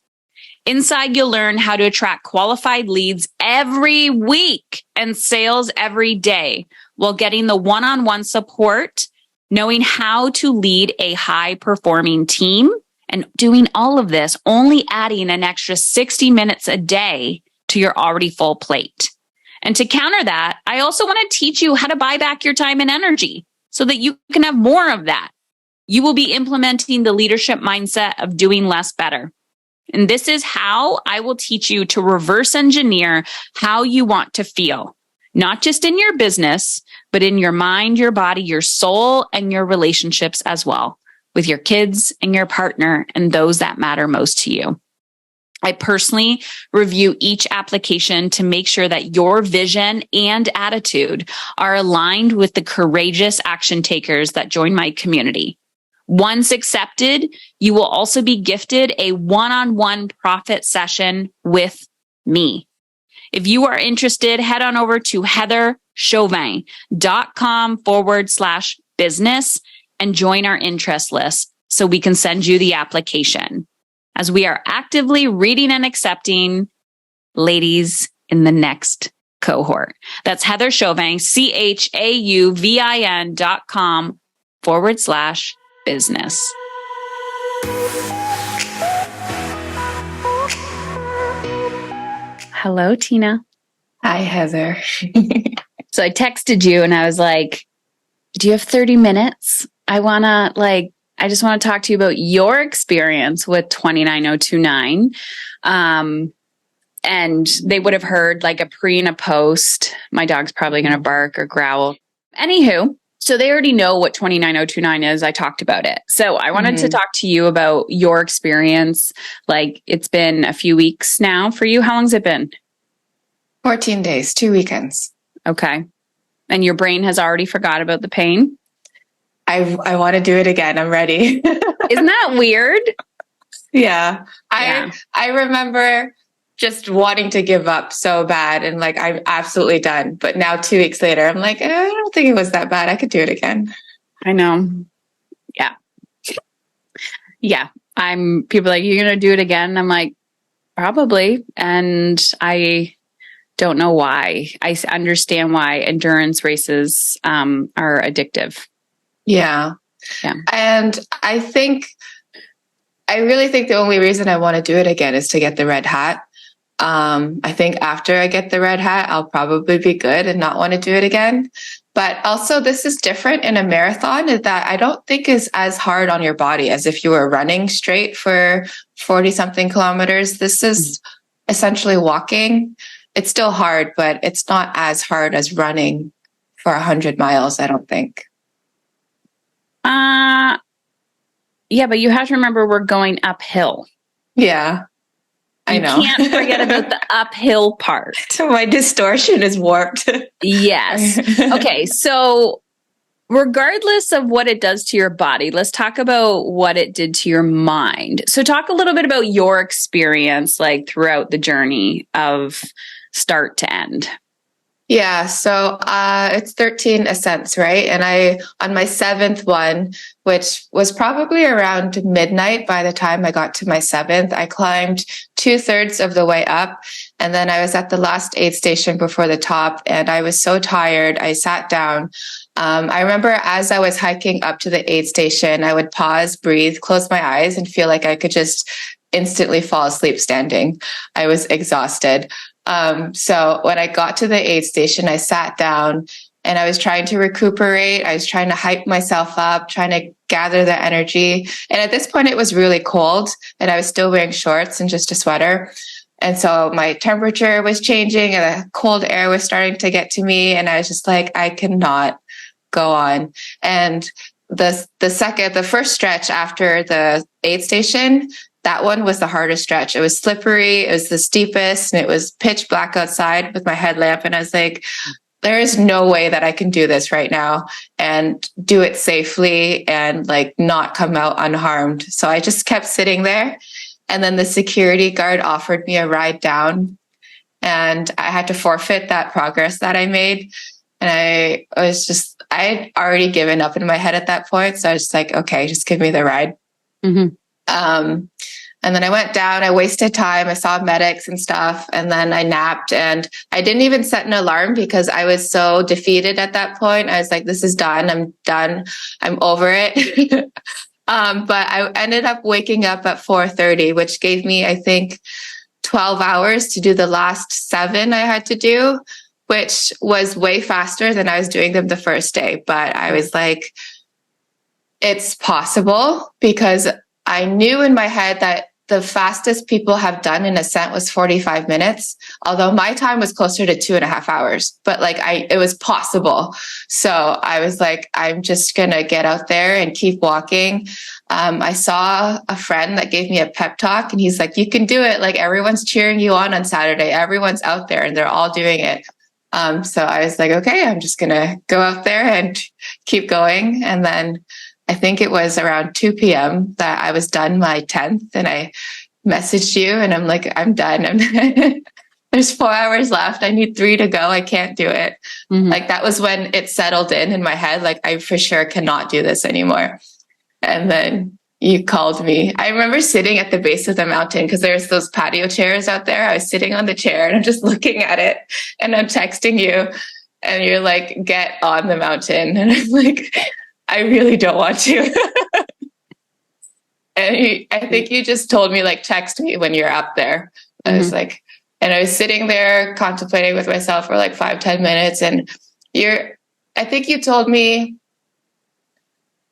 Inside, you'll learn how to attract qualified leads every week and sales every day while getting the one-on-one support, knowing how to lead a high-performing team, and doing all of this, only adding an extra 60 minutes a day to your already full plate. And to counter that, I also want to teach you how to buy back your time and energy so that you can have more of that. You will be implementing the leadership mindset of doing less better. And this is how I will teach you to reverse engineer how you want to feel, not just in your business, but in your mind, your body, your soul, and your relationships as well, with your kids and your partner and those that matter most to you. I personally review each application to make sure that your vision and attitude are aligned with the courageous action takers that join my community. Once accepted, you will also be gifted a one-on-one profit session with me. If you are interested, head on over to heatherchauvin.com/business and join our interest list so we can send you the application, as we are actively reading and accepting ladies in the next cohort. That's Heather Chauvin, CHAUVIN.com/business. Hello, Tina. Hi, Heather. So I texted you and I was like, do you have 30 minutes? I just want to talk to you about your experience with 29029. And they would have heard like a pre and a post. My dog's probably going to bark or growl. Anywho, so they already know what 29029 is. I talked about it. So I wanted to talk to you about your experience. Like, it's been a few weeks now for you. How long's it been? 14 days, 2 weekends. Okay. And your brain has already forgot about the pain? I want to do it again. I'm ready. Isn't that weird? Yeah. I remember just wanting to give up so bad and like, I'm absolutely done. But now 2 weeks later, I'm like, I don't think it was that bad. I could do it again. I know. Yeah. Yeah. People are like, you're going to do it again? I'm like, probably. And I don't know why. I understand why endurance races are addictive. Yeah. Yeah. And I really think the only reason I want to do it again is to get the red hat. I think after I get the red hat, I'll probably be good and not want to do it again. But also, this is different in a marathon, is that I don't think is as hard on your body as if you were running straight for 40 something kilometers. This is essentially walking. It's still hard, but it's not as hard as running for 100 miles, I don't think. Yeah, but you have to remember we're going uphill. Yeah, I know. You can't forget about the uphill part. My distortion is warped. Yes. Okay, so regardless of what it does to your body, let's talk about what it did to your mind. So talk a little bit about your experience, like throughout the journey of start to end. Yeah, so it's 13 ascents, right? And on my 7th one, which was probably around midnight by the time I got to my 7th, I climbed 2/3 of the way up. And then I was at the last aid station before the top, and I was so tired, I sat down. I remember as I was hiking up to the aid station, I would pause, breathe, close my eyes, and feel like I could just instantly fall asleep standing. I was exhausted. So when I got to the aid station, I sat down and I was trying to recuperate. I was trying to hype myself up, trying to gather the energy. And at this point, it was really cold and I was still wearing shorts and just a sweater. And so my temperature was changing and the cold air was starting to get to me. And I was just like, I cannot go on. And the first stretch after the aid station, that one was the hardest stretch. It was slippery. It was the steepest, and it was pitch black outside with my headlamp. And I was like, there is no way that I can do this right now and do it safely and like not come out unharmed. So I just kept sitting there. And then the security guard offered me a ride down, and I had to forfeit that progress that I made. And I had already given up in my head at that point. So I was just like, okay, just give me the ride. Mm-hmm. And then I went down, I wasted time. I saw medics and stuff. And then I napped, and I didn't even set an alarm because I was so defeated at that point. I was like, this is done. I'm done. I'm over it. But I ended up waking up at 4:30, which gave me, I think, 12 hours to do the last 7 I had to do, which was way faster than I was doing them the first day. But I was like, it's possible, because I knew in my head that the fastest people have done an ascent was 45 minutes, although my time was closer to 2.5 hours, but like it was possible. So I was like, I'm just going to get out there and keep walking. I saw a friend that gave me a pep talk, and he's like, you can do it. Like, everyone's cheering you on Saturday. Everyone's out there and they're all doing it. So I was like, okay, I'm just going to go out there and keep going. And then I think it was around 2 p.m. that I was done my 10th, and I messaged you and I'm like, I'm done. There's 4 hours left. I need 3 to go. I can't do it. Mm-hmm. Like, that was when it settled in my head. Like, I for sure cannot do this anymore. And then you called me. I remember sitting at the base of the mountain because there's those patio chairs out there. I was sitting on the chair and I'm just looking at it, and I'm texting you, and you're like, get on the mountain. And I'm like, I really don't want to. And I think you just told me, like, text me when you're up there. I was like, and I was sitting there contemplating with myself for like 5-10 minutes. And I think you told me,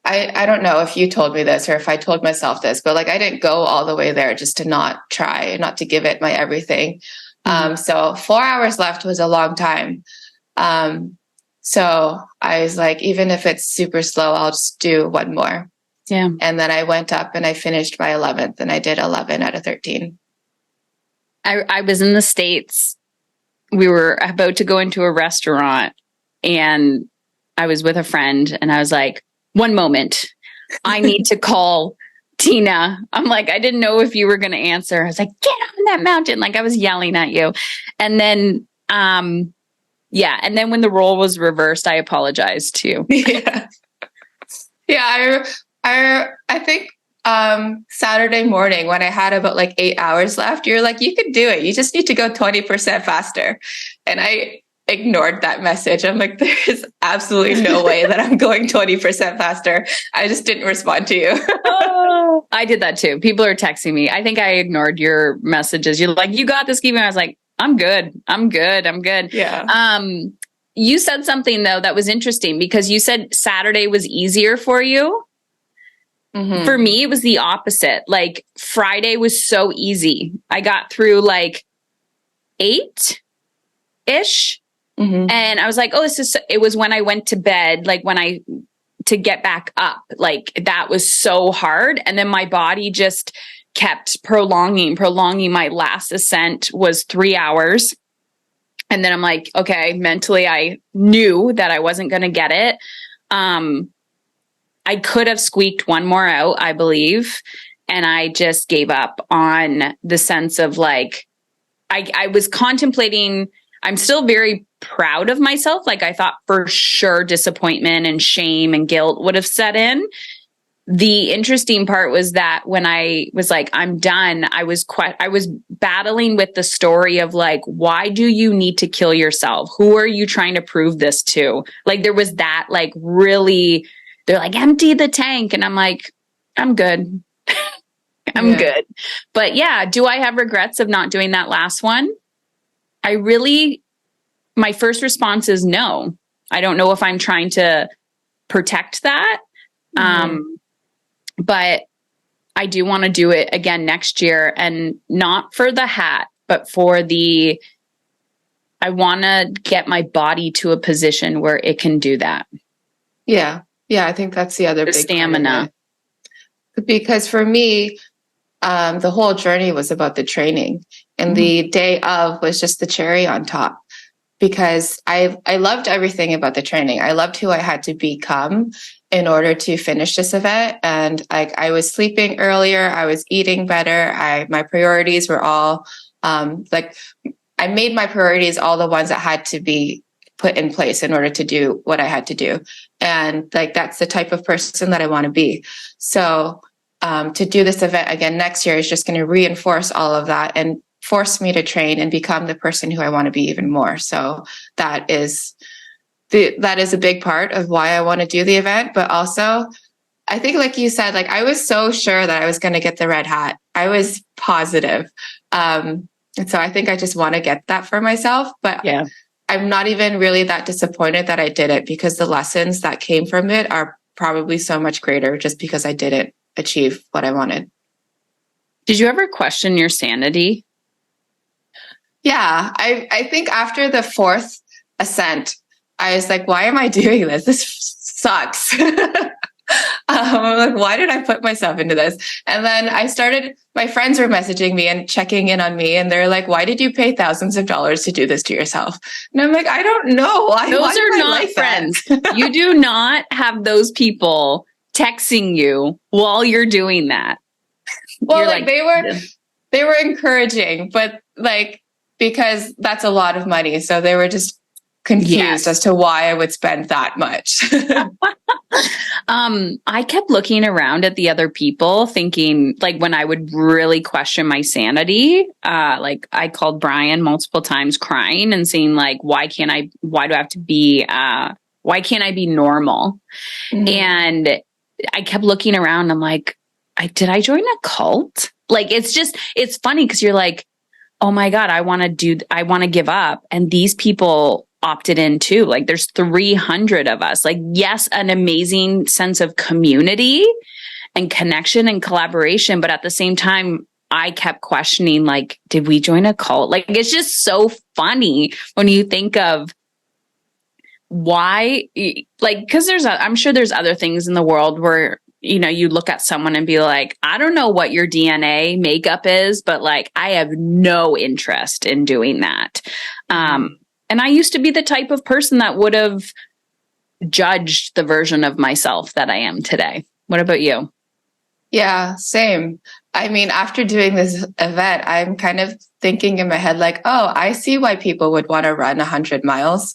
I don't know if you told me this or if I told myself this, but like, I didn't go all the way there just to not try, not to give it my everything. So 4 hours left was a long time. So I was like, even if it's super slow, I'll just do one more. Yeah. And then I went up and I finished my 11th, and I did 11 out of 13. I was in the States. We were about to go into a restaurant, and I was with a friend, and I was like, one moment, I need to call Tina. I'm like, I didn't know if you were going to answer. I was like, get on that mountain. Like, I was yelling at you. And then, yeah. And then when the role was reversed, I apologized too. Yeah. Yeah. I think, Saturday morning when I had about like 8 hours left, you're like, you can do it. You just need to go 20% faster. And I ignored that message. I'm like, there is absolutely no way that I'm going 20% faster. I just didn't respond to you. Oh, I did that too. People are texting me. I think I ignored your messages. You're like, you got this, Keegan. I was like, I'm good. Yeah. You said something though that was interesting, because you said Saturday was easier for you. Mm-hmm. For me, it was the opposite. Like, Friday was so easy. I got through like 8-ish. Mm-hmm. And I was like, it was when I went to bed, like to get back up, like that was so hard. And then my body just kept prolonging. My last ascent was 3 hours. And then I'm like, okay, mentally, I knew that I wasn't going to get it. I could have squeaked one more out, I believe. And I just gave up on the sense of like, I was contemplating, I'm still very proud of myself. Like, I thought for sure disappointment and shame and guilt would have set in. The interesting part was that when I was like, I'm done, I was battling with the story of like, why do you need to kill yourself? Who are you trying to prove this to? Like, there was that, like, really, they're like, empty the tank. And I'm like, I'm good. I'm good. But yeah, do I have regrets of not doing that last one? My first response is no. I don't know if I'm trying to protect that. But I do want to do it again next year, and not for the hat, but for I want to get my body to a position where it can do that. Yeah. Yeah, I think that's the other The big stamina. part of it. Because for me, the whole journey was about the training, and the day of was just the cherry on top. Because I loved everything about the training. I loved who I had to become in order to finish this event. And I was sleeping earlier. I was eating better. My priorities were all like, I made my priorities all the ones that had to be put in place in order to do what I had to do. And like, that's the type of person that I want to be. So to do this event again next year is just going to reinforce all of that and force me to train and become the person who I want to be even more. So that is a big part of why I want to do the event. But also, I think, like you said, like I was so sure that I was going to get the red hat. I was positive. And so I think I just want to get that for myself. But Yeah. I'm not even really that disappointed that I did it, because the lessons that came from it are probably so much greater just because I didn't achieve what I wanted. Did you ever question your sanity? Yeah, I think after the fourth ascent, I was like, why am I doing this? This sucks. I'm like, why did I put myself into this? And then my friends were messaging me and checking in on me. And they're like, why did you pay thousands of dollars to do this to yourself? And I'm like, I don't know. Those are not friends. You do not have those people texting you while you're doing that. Well, like they were encouraging, but like, because that's a lot of money. So they were just confused as to why I would spend that much. I kept looking around at the other people thinking, like, when I would really question my sanity, like I called Brian multiple times crying and saying, like, why can't I be normal? Mm-hmm. And I kept looking around. I'm like, did I join a cult? Like, it's funny because you're like, oh my God, I want to give up. And these people opted in too. Like, there's 300 of us. Like, yes, an amazing sense of community and connection and collaboration. But at the same time, I kept questioning, like, did we join a cult? Like, it's just so funny when you think of why, like, because I'm sure there's other things in the world where, you know, you look at someone and be like, I don't know what your DNA makeup is, but like, I have no interest in doing that. And I used to be the type of person that would have judged the version of myself that I am today. What about you? Yeah, same. I mean, after doing this event, I'm kind of thinking in my head, like, oh, I see why people would want to run 100 miles.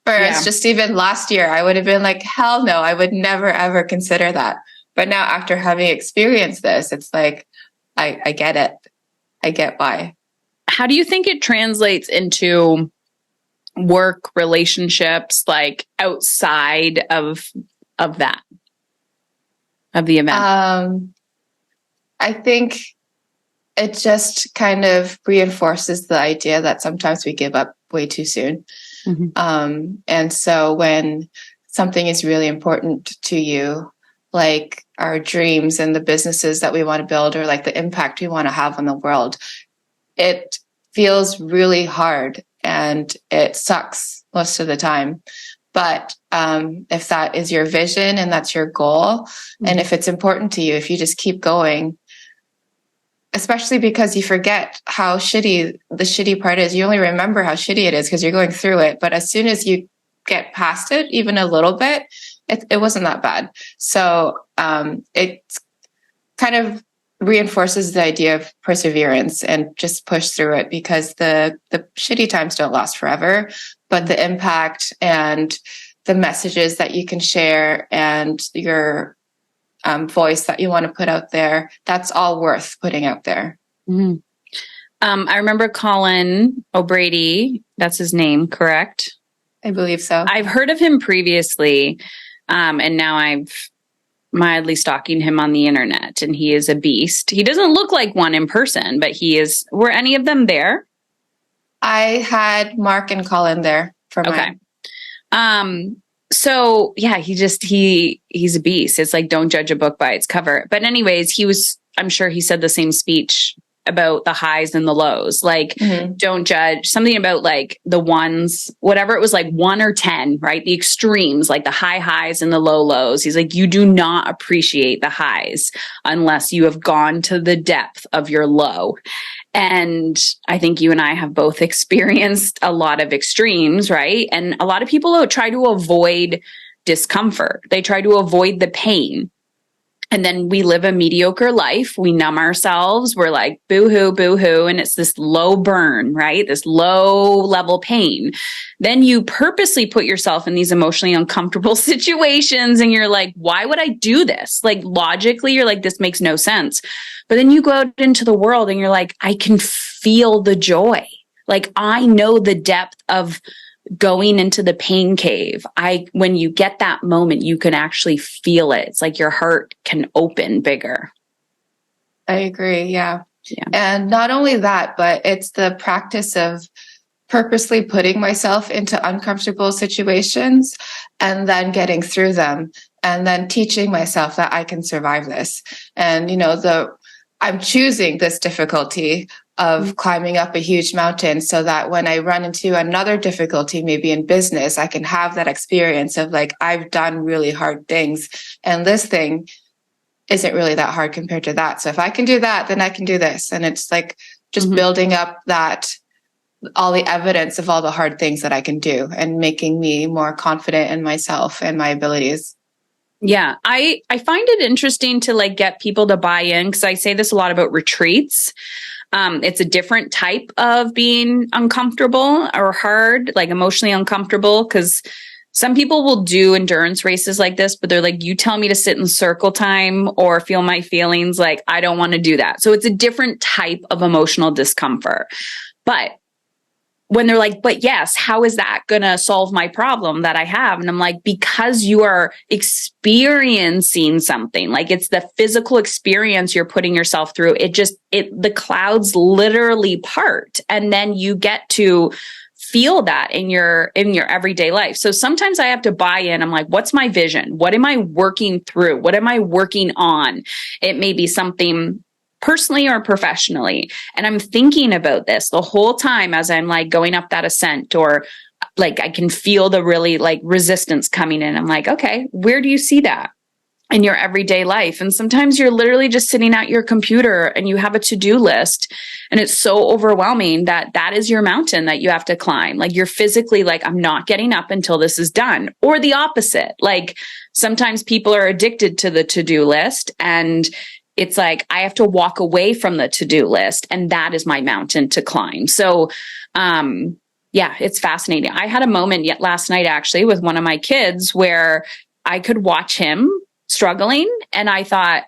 Whereas just even last year, I would have been like, hell no, I would never, ever consider that. But now, after having experienced this, it's like, I get it. I get why. How do you think it translates into work, relationships, like outside of the event? I think it just kind of reinforces the idea that sometimes we give up way too soon. Mm-hmm. And so when something is really important to you, like our dreams and the businesses that we want to build, or like the impact we want to have on the world, it feels really hard and it sucks most of the time. But if that is your vision and that's your goal, mm-hmm. and if it's important to you, if you just keep going, especially because you forget how shitty the shitty part is. You only remember how shitty it is because you're going through it. But as soon as you get past it, even a little bit, it wasn't that bad. So it kind of reinforces the idea of perseverance and just push through it, because the shitty times don't last forever, but the impact and the messages that you can share and your voice that you want to put out there, that's all worth putting out there. Mm-hmm. I remember Colin O'Brady, that's his name, correct? I believe so. I've heard of him previously, and now I've mildly stalking him on the internet, and he is a beast. He doesn't look like one in person, but he is. Were any of them there? I had Mark and Colin there for mine. Okay. So yeah, he's a beast. It's like, don't judge a book by its cover. But anyways, I'm sure he said the same speech about the highs and the lows. Like, don't judge something about like the ones, whatever it was, like 1 or 10, right? The extremes, like the high highs and the low lows. He's like, you do not appreciate the highs unless you have gone to the depth of your low. And I think you and I have both experienced a lot of extremes, right? And a lot of people try to avoid discomfort. They try to avoid the pain. And then we live a mediocre life. We numb ourselves. We're like, boo-hoo, boo-hoo. And it's this low burn, right? This low level pain. Then you purposely put yourself in these emotionally uncomfortable situations. And you're like, why would I do this? Like logically, you're like, this makes no sense. But then you go out into the world and you're like, I can feel the joy. Like I know the depth of going into the pain cave. When you get that moment, you can actually feel it. It's like your heart can open bigger. I agree. Yeah. And not only that, but it's the practice of purposely putting myself into uncomfortable situations and then getting through them and then teaching myself that I can survive this. And, I'm choosing this difficulty of climbing up a huge mountain so that when I run into another difficulty, maybe in business, I can have that experience of like, I've done really hard things and this thing isn't really that hard compared to that. So if I can do that, then I can do this. And it's like just building up all the evidence of all the hard things that I can do and making me more confident in myself and my abilities. Yeah, I find it interesting to like get people to buy in because I say this a lot about retreats. It's a different type of being uncomfortable or hard, like emotionally uncomfortable, because some people will do endurance races like this, but they're like, you tell me to sit in circle time or feel my feelings. Like, I don't want to do that. So it's a different type of emotional discomfort. But when they're like, but yes, how is that going to solve my problem that I have? And I'm like, because you are experiencing something, like it's the physical experience you're putting yourself through. The clouds literally part. And then you get to feel that in your everyday life. So sometimes I have to buy in. I'm like, what's my vision? What am I working through? What am I working on? It may be something personally or professionally. And I'm thinking about this the whole time as I'm like going up that ascent, or like I can feel the really like resistance coming in. I'm like, okay, where do you see that in your everyday life? And sometimes you're literally just sitting at your computer and you have a to-do list and it's so overwhelming that is your mountain that you have to climb. Like you're physically like, I'm not getting up until this is done. Or the opposite. Like sometimes people are addicted to the to-do list and it's like, I have to walk away from the to-do list and that is my mountain to climb. So, yeah, it's fascinating. I had a moment last night actually with one of my kids where I could watch him struggling and I thought,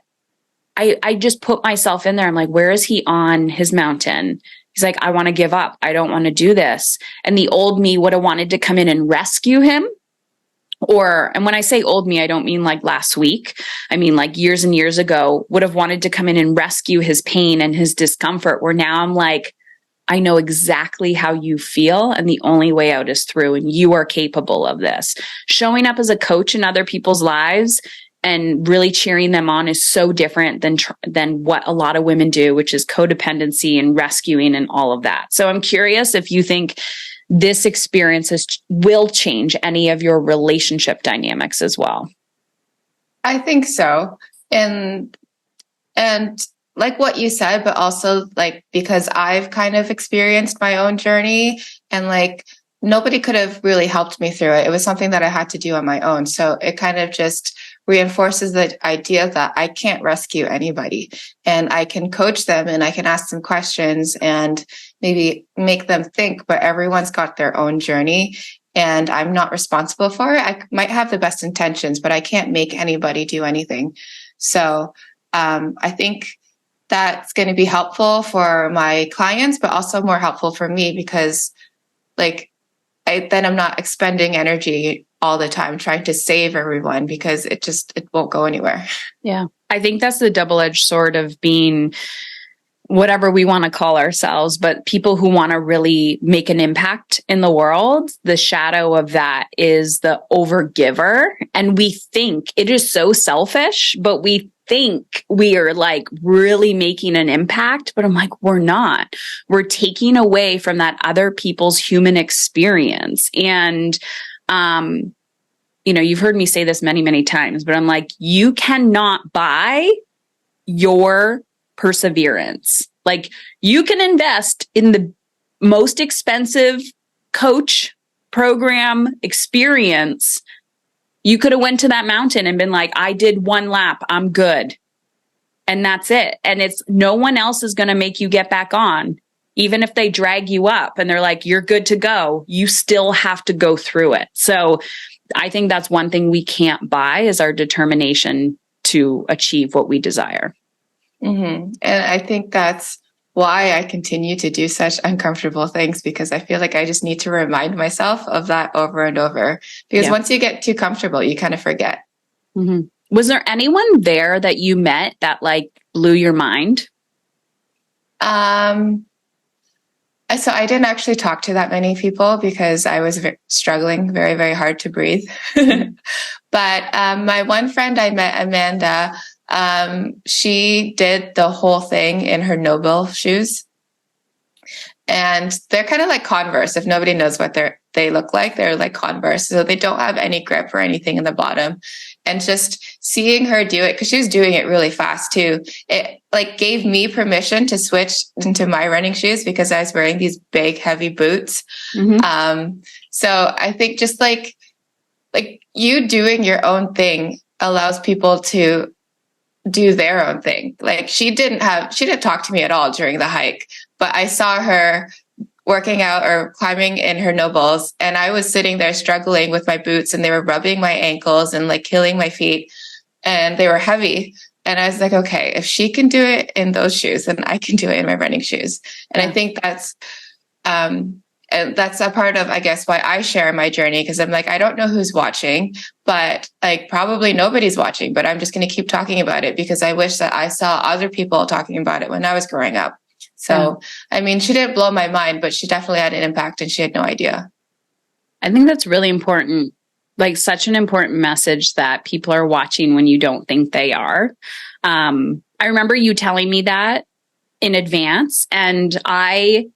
I just put myself in there. I'm like, where is he on his mountain? He's like, I want to give up. I don't want to do this. And the old me would have wanted to come in and rescue him. And when I say old me, I don't mean like last week. I mean like years and years ago, would have wanted to come in and rescue his pain and his discomfort, where now I'm like, I know exactly how you feel and the only way out is through, and you are capable of this. Showing up as a coach in other people's lives and really cheering them on is so different than what a lot of women do, which is codependency and rescuing and all of that. So I'm curious if you think this experience will change any of your relationship dynamics as well. I think so. And like what you said, but also like, because I've kind of experienced my own journey and like nobody could have really helped me through it. It was something that I had to do on my own. So it kind of just reinforces the idea that I can't rescue anybody and I can coach them and I can ask them questions and maybe make them think, but everyone's got their own journey and I'm not responsible for it. I might have the best intentions, but I can't make anybody do anything. So I think that's going to be helpful for my clients, but also more helpful for me because like then I'm not expending energy all the time trying to save everyone because it won't go anywhere. Yeah. I think that's the double-edged sword of being whatever we want to call ourselves, but people who want to really make an impact in the world. The shadow of that is the overgiver. And we think it is so selfish, but we think we are like really making an impact, but I'm like, we're not. We're taking away from that other people's human experience. And, you've heard me say this many, many times, but I'm like, you cannot buy your perseverance. Like, you can invest in the most expensive coach program experience. You could have went to that mountain and been like, I did 1 lap, I'm good. And that's it. And it's no one else is going to make you get back on. Even if they drag you up and they're like, you're good to go, you still have to go through it. So I think that's one thing we can't buy is our determination to achieve what we desire. Mm-hmm. And I think that's why I continue to do such uncomfortable things, because I feel like I just need to remind myself of that over and over. Because once you get too comfortable, you kind of forget. Mm-hmm. Was there anyone there that you met that like blew your mind? So I didn't actually talk to that many people because I was struggling very, very hard to breathe. But my one friend I met, Amanda, she did the whole thing in her Noble shoes. And they're kind of like Converse. If nobody knows what they look like, they're like Converse. So they don't have any grip or anything in the bottom. And just seeing her do it, because she was doing it really fast too, it like gave me permission to switch into my running shoes because I was wearing these big, heavy boots. Mm-hmm. So I think just like you doing your own thing allows people to do their own thing. Like she didn't talk to me at all during the hike, but I saw her working out or climbing in her Nobles, and I was sitting there struggling with my boots, and they were rubbing my ankles and like killing my feet, and they were heavy. And I was like, okay, if she can do it in those shoes, then I can do it in my running shoes. And I think that's a part of, I guess, why I share my journey, because I'm like, I don't know who's watching, but like probably nobody's watching, but I'm just going to keep talking about it because I wish that I saw other people talking about it when I was growing up. So, I mean, she didn't blow my mind, but she definitely had an impact and she had no idea. I think that's really important. Like such an important message that people are watching when you don't think they are. I remember you telling me that in advance, and I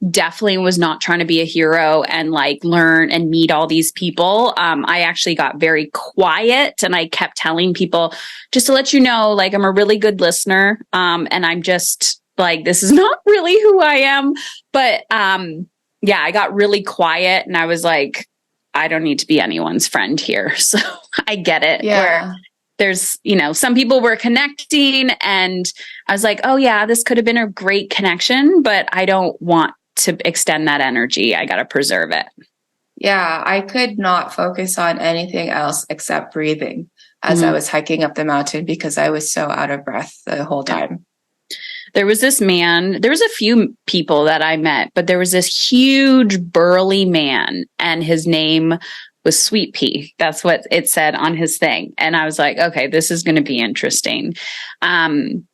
definitely was not trying to be a hero and like learn and meet all these people. I actually got very quiet and I kept telling people, just to let you know, like I'm a really good listener. And I'm just like, this is not really who I am. But I got really quiet and I was like, I don't need to be anyone's friend here. So I get it. Yeah. Where there's, some people were connecting and I was like, oh yeah, this could have been a great connection, but I don't want to extend that energy. I got to preserve it. Yeah. I could not focus on anything else except breathing as I was hiking up the mountain because I was so out of breath the whole time. There was this man, there was a few people that I met, but there was this huge burly man and his name was Sweet Pea. That's what it said on his thing. And I was like, okay, this is going to be interesting. And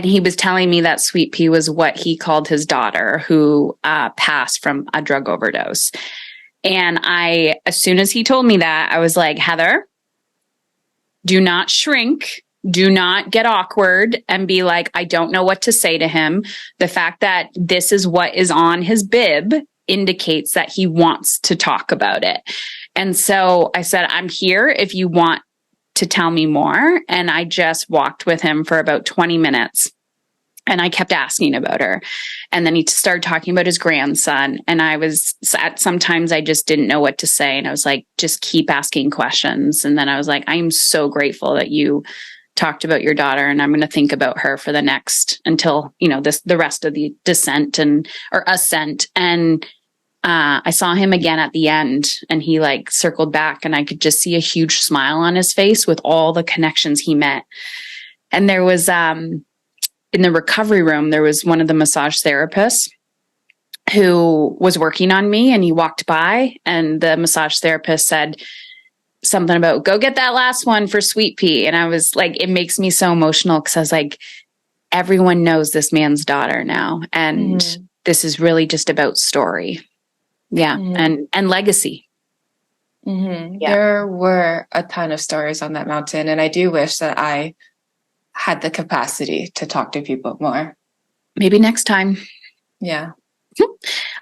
he was telling me that Sweet Pea was what he called his daughter who passed from a drug overdose. And as soon as he told me that, I was like, Heather, do not shrink. Do not get awkward and be like, I don't know what to say to him. The fact that this is what is on his bib indicates that he wants to talk about it. And so I said, I'm here if you want to tell me more. And I just walked with him for about 20 minutes. And I kept asking about her. And then he started talking about his grandson. And sometimes I just didn't know what to say. And I was like, just keep asking questions. And then I was like, I am so grateful that you talked about your daughter, and I'm going to think about her for the next, until, the rest of the ascent. And I saw him again at the end, and he like circled back, and I could just see a huge smile on his face with all the connections he met. And there was, in the recovery room, there was one of the massage therapists who was working on me, and he walked by, and the massage therapist said something about, go get that last one for Sweet Pea. And I was like, it makes me so emotional because I was like, everyone knows this man's daughter now. And this is really just about story. Yeah. And legacy. Yeah. There were a ton of stories on that mountain. And I do wish that I had the capacity to talk to people more. Maybe next time. Yeah.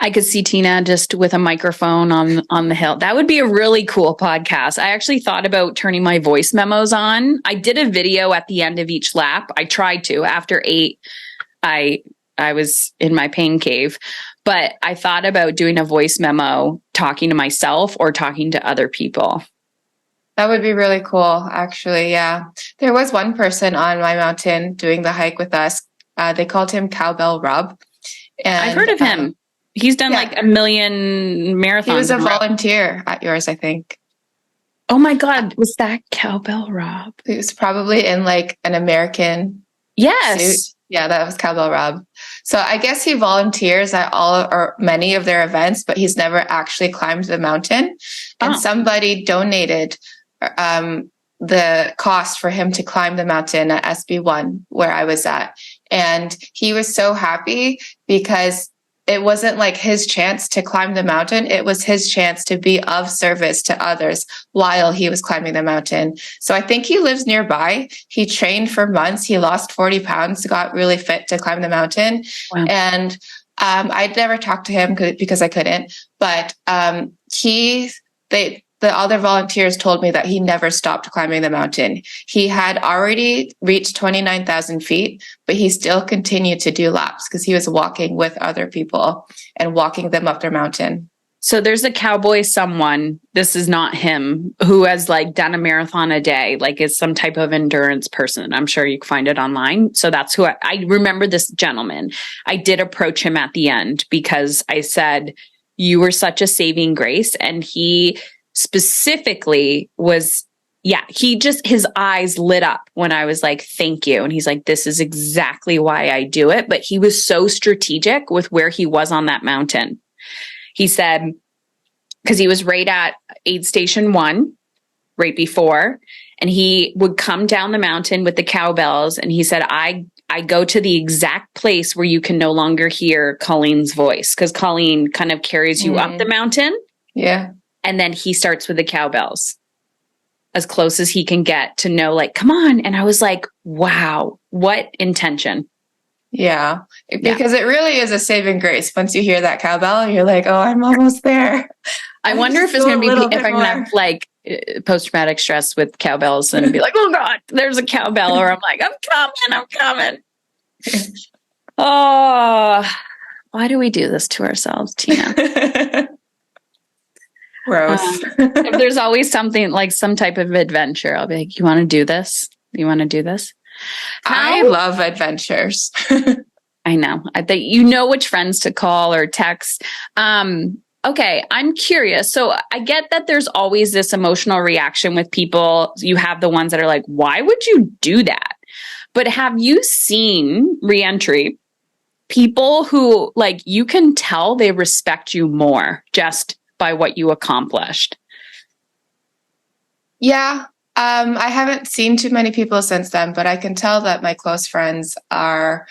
I could see Tina just with a microphone on the hill. That would be a really cool podcast. I actually thought about turning my voice memos on. I did a video at the end of each lap. I tried to. After 8, I was in my pain cave, but I thought about doing a voice memo, talking to myself or talking to other people. That would be really cool, actually. Yeah. There was one person on my mountain doing the hike with us. They called him Cowbell Rob. And I've heard of him. He's done like 1 million marathons. He was a volunteer at yours, I think. Oh my God. Was that Cowbell Rob? He was probably in like an American suit. Yeah, that was Cowbell Rob. So I guess he volunteers at all or many of their events, but he's never actually climbed the mountain. And somebody donated the cost for him to climb the mountain at SB1, where I was at. And he was so happy because it wasn't like his chance to climb the mountain. It was his chance to be of service to others while he was climbing the mountain. So I think he lives nearby. He trained for months. He lost 40 pounds, got really fit to climb the mountain. Wow. And I'd never talked to him because I couldn't, but the other volunteers told me that he never stopped climbing the mountain. He had already reached 29,000 feet, but he still continued to do laps because he was walking with other people and walking them up their mountain. So there's a cowboy someone, this is not him, who has like done a marathon a day, like is some type of endurance person. I'm sure you can find it online. So that's who I remember this gentleman. I did approach him at the end because I said, you were such a saving grace. And he specifically was, his eyes lit up when I was like, thank you. And he's like, this is exactly why I do it. But he was so strategic with where he was on that mountain. He said, because he was right at aid station 1, right before, and he would come down the mountain with the cowbells. And he said, I go to the exact place where you can no longer hear Colleen's voice, because Colleen kind of carries you up the mountain. Yeah. And then he starts with the cowbells as close as he can get to know, like, come on. And I was like, wow, what intention. Yeah, because it really is a saving grace. Once you hear that cowbell, you're like, oh, I'm almost there. I wonder if it's going to be, if I'm going to have like post-traumatic stress with cowbells and be like, oh God, there's a cowbell. Or I'm like, I'm coming. Oh, why do we do this to ourselves, Tina? Gross. If there's always something like some type of adventure, I'll be like, you want to do this? You want to do this? I love adventures. I know that you know which friends to call or text. Okay, I'm curious. So I get that there's always this emotional reaction with people. You have the ones that are like, why would you do that? But have you seen reentry people who like you can tell they respect you more just by what you accomplished? Yeah. I haven't seen too many people since then, but I can tell that my close friends are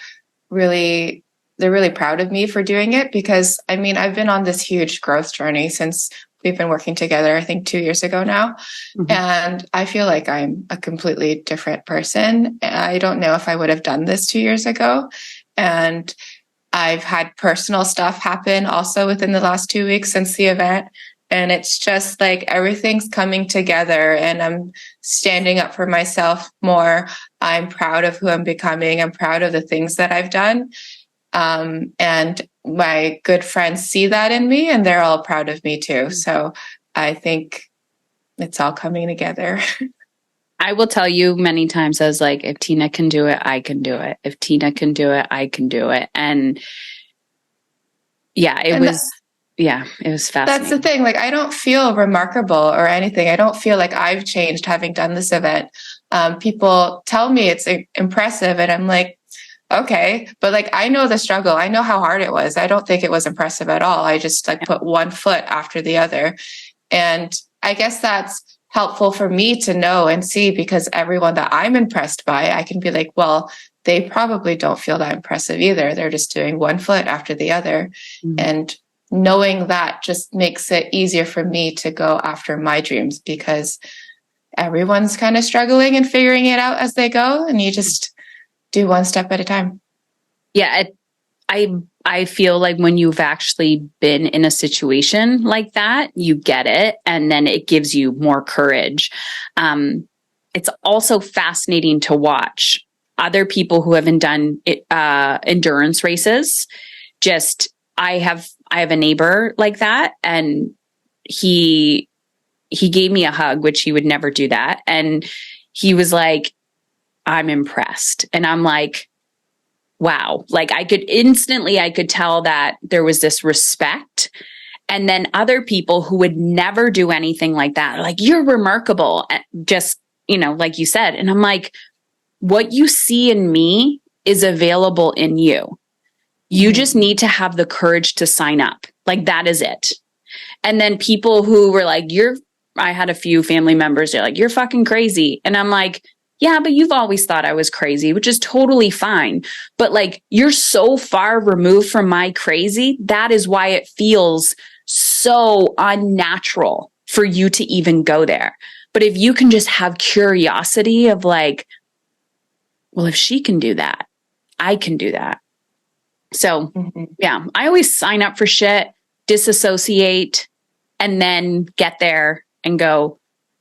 they're really proud of me for doing it because, I mean, I've been on this huge growth journey since we've been working together, I think 2 years ago now. Mm-hmm. And I feel like I'm a completely different person. I don't know if I would have done this 2 years ago. And I've had personal stuff happen also within the last 2 weeks since the event. And it's just like everything's coming together and I'm standing up for myself more. I'm proud of who I'm becoming. I'm proud of the things that I've done. And my good friends see that in me and they're all proud of me too. So I think it's all coming together. I will tell you many times, I was like, if Tina can do it, I can do it. If Tina can do it, I can do it. And yeah, it was fascinating. That's the thing. Like, I don't feel remarkable or anything. I don't feel like I've changed having done this event. People tell me it's impressive and I'm like, okay, but like, I know the struggle. I know how hard it was. I don't think it was impressive at all. I just like put one foot after the other. And I guess that's helpful for me to know and see because everyone that I'm impressed by, I can be like, well, they probably don't feel that impressive either. They're just doing one foot after the other. Mm-hmm. And knowing that just makes it easier for me to go after my dreams because everyone's kind of struggling and figuring it out as they go. And you just do one step at a time. Yeah. I feel like when you've actually been in a situation like that, you get it. And then it gives you more courage. It's also fascinating to watch other people who haven't done endurance races. I have a neighbor like that, and he gave me a hug, which he would never do that. And he was like, I'm impressed. And I'm like, wow. Like I could tell that there was this respect. And then other people who would never do anything like that are like, you're remarkable. Just, like you said. And I'm like, what you see in me is available in you. You just need to have the courage to sign up. Like that is it. And then people who were like, I had a few family members, they're like, you're fucking crazy. And I'm like, yeah, but you've always thought I was crazy, which is totally fine. But like, you're so far removed from my crazy. That is why it feels so unnatural for you to even go there. But if you can just have curiosity of like, well, if she can do that, I can do that. So yeah, I always sign up for shit, disassociate, and then get there and go,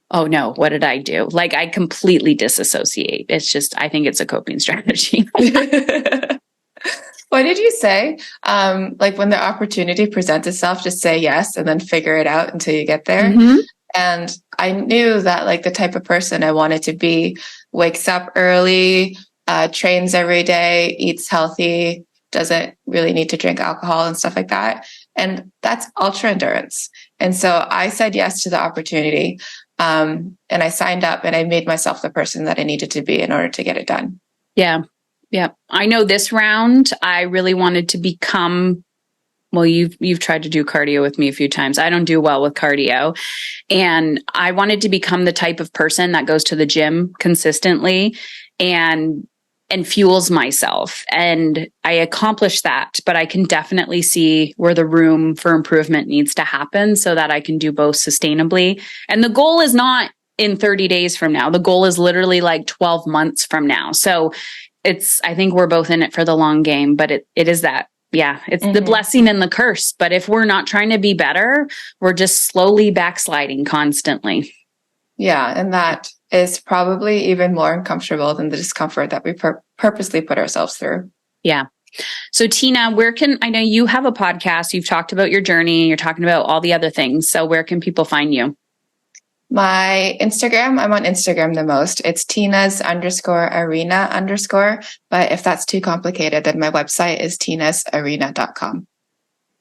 oh no, what did I do? Like I completely disassociate. It's just, I think it's a coping strategy. What did you say? Like when the opportunity presents itself, just say yes and then figure it out until you get there. And I knew that like the type of person I wanted to be wakes up early, trains every day, eats healthy, doesn't really need to drink alcohol and stuff like that. And that's ultra endurance. And so I said yes to the opportunity. And I signed up and I made myself the person that I needed to be in order to get it done. Yeah. Yeah. I know this round, I really wanted to become, well, you've tried to do cardio with me a few times. I don't do well with cardio. And I wanted to become the type of person that goes to the gym consistently and fuels myself. And I accomplished that, but I can definitely see where the room for improvement needs to happen so that I can do both sustainably. And the goal is not in 30 days from now. The goal is literally like 12 months from now. So I think we're both in it for the long game, but it is that. Yeah, it's the blessing and the curse. But if we're not trying to be better, we're just slowly backsliding constantly. Yeah. And that is probably even more uncomfortable than the discomfort that we purposely put ourselves through. Yeah. So Tina, I know you have a podcast, you've talked about your journey, you're talking about all the other things. So where can people find you? My Instagram, I'm on Instagram the most. It's Tina's_arena_. But if that's too complicated, then my website is tinasarena.com.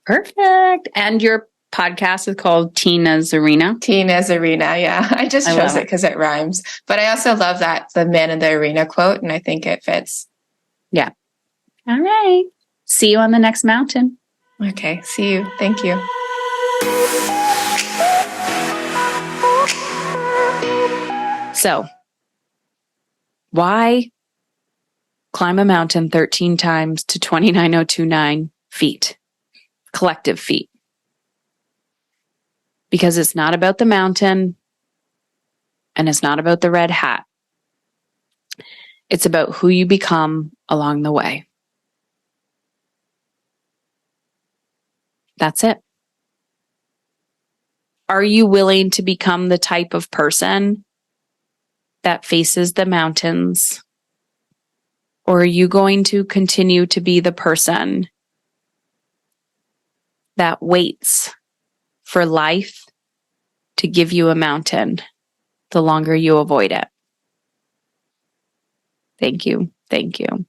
Perfect. And your podcast is called Tina's Arena. Tina's Arena. Yeah. I just chose it because it rhymes. But I also love the man in the arena quote, and I think it fits. Yeah. All right. See you on the next mountain. Okay. See you. Thank you. So, why climb a mountain 13 times to 29,029 feet, collective feet? Because it's not about the mountain and it's not about the red hat. It's about who you become along the way. That's it. Are you willing to become the type of person that faces the mountains? Or are you going to continue to be the person that waits for life to give you a mountain the longer you avoid it? Thank you. Thank you.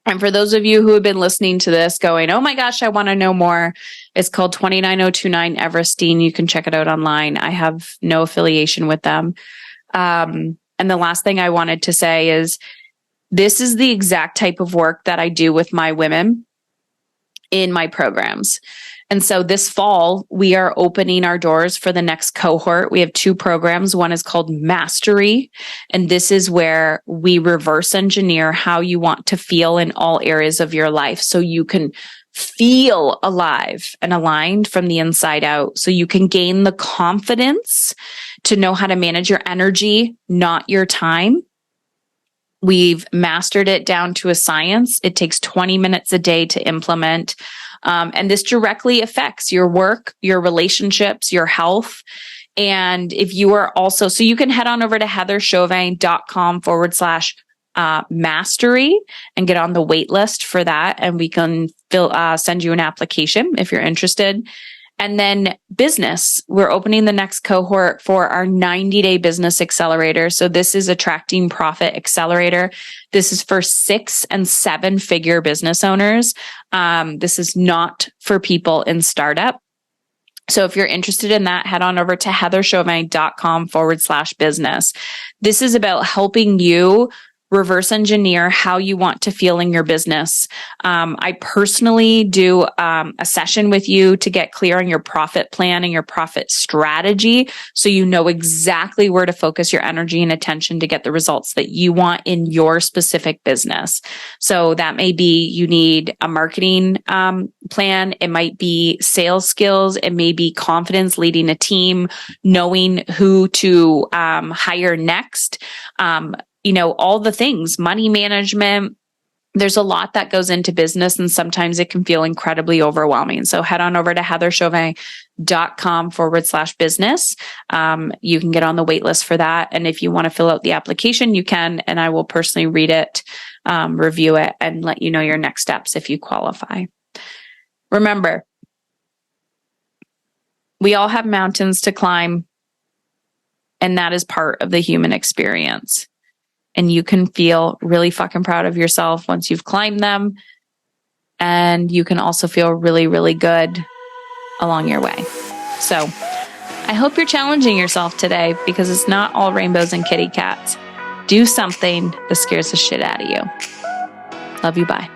And for those of you who have been listening to this going, oh my gosh, I want to know more. It's called 29029 Everestine. You can check it out online. I have no affiliation with them. And the last thing I wanted to say is this is the exact type of work that I do with my women in my programs. And so this fall, we are opening our doors for the next cohort. We have 2 programs. One is called Mastery. And this is where we reverse engineer how you want to feel in all areas of your life so you can feel alive and aligned from the inside out, so you can gain the confidence to know how to manage your energy, not your time. We've mastered it down to a science. It takes 20 minutes a day to implement. And this directly affects your work, your relationships, your health. And if you are also, so you can head on over to heatherchauvin.com/mastery and get on the wait list for that. And we can send you an application if you're interested. And then business, we're opening the next cohort for our 90-day business accelerator. So this is Attracting Profit Accelerator. This is for 6- and 7-figure business owners. This is not for people in startup. So if you're interested in that, head on over to heatherchauvin.com/business. This is about helping you reverse engineer how you want to feel in your business. I personally do a session with you to get clear on your profit plan and your profit strategy, so you know exactly where to focus your energy and attention to get the results that you want in your specific business. So that may be you need a marketing plan. It might be sales skills. It may be confidence, leading a team, knowing who to hire next. All the things, money management. There's a lot that goes into business, and sometimes it can feel incredibly overwhelming. So head on over to heatherchauvin.com/business. You can get on the wait list for that. And if you want to fill out the application, you can, and I will personally read it, review it, and let you know your next steps if you qualify. Remember, we all have mountains to climb, and that is part of the human experience. And you can feel really fucking proud of yourself once you've climbed them. And you can also feel really, really good along your way. So I hope you're challenging yourself today, because it's not all rainbows and kitty cats. Do something that scares the shit out of you. Love you. Bye.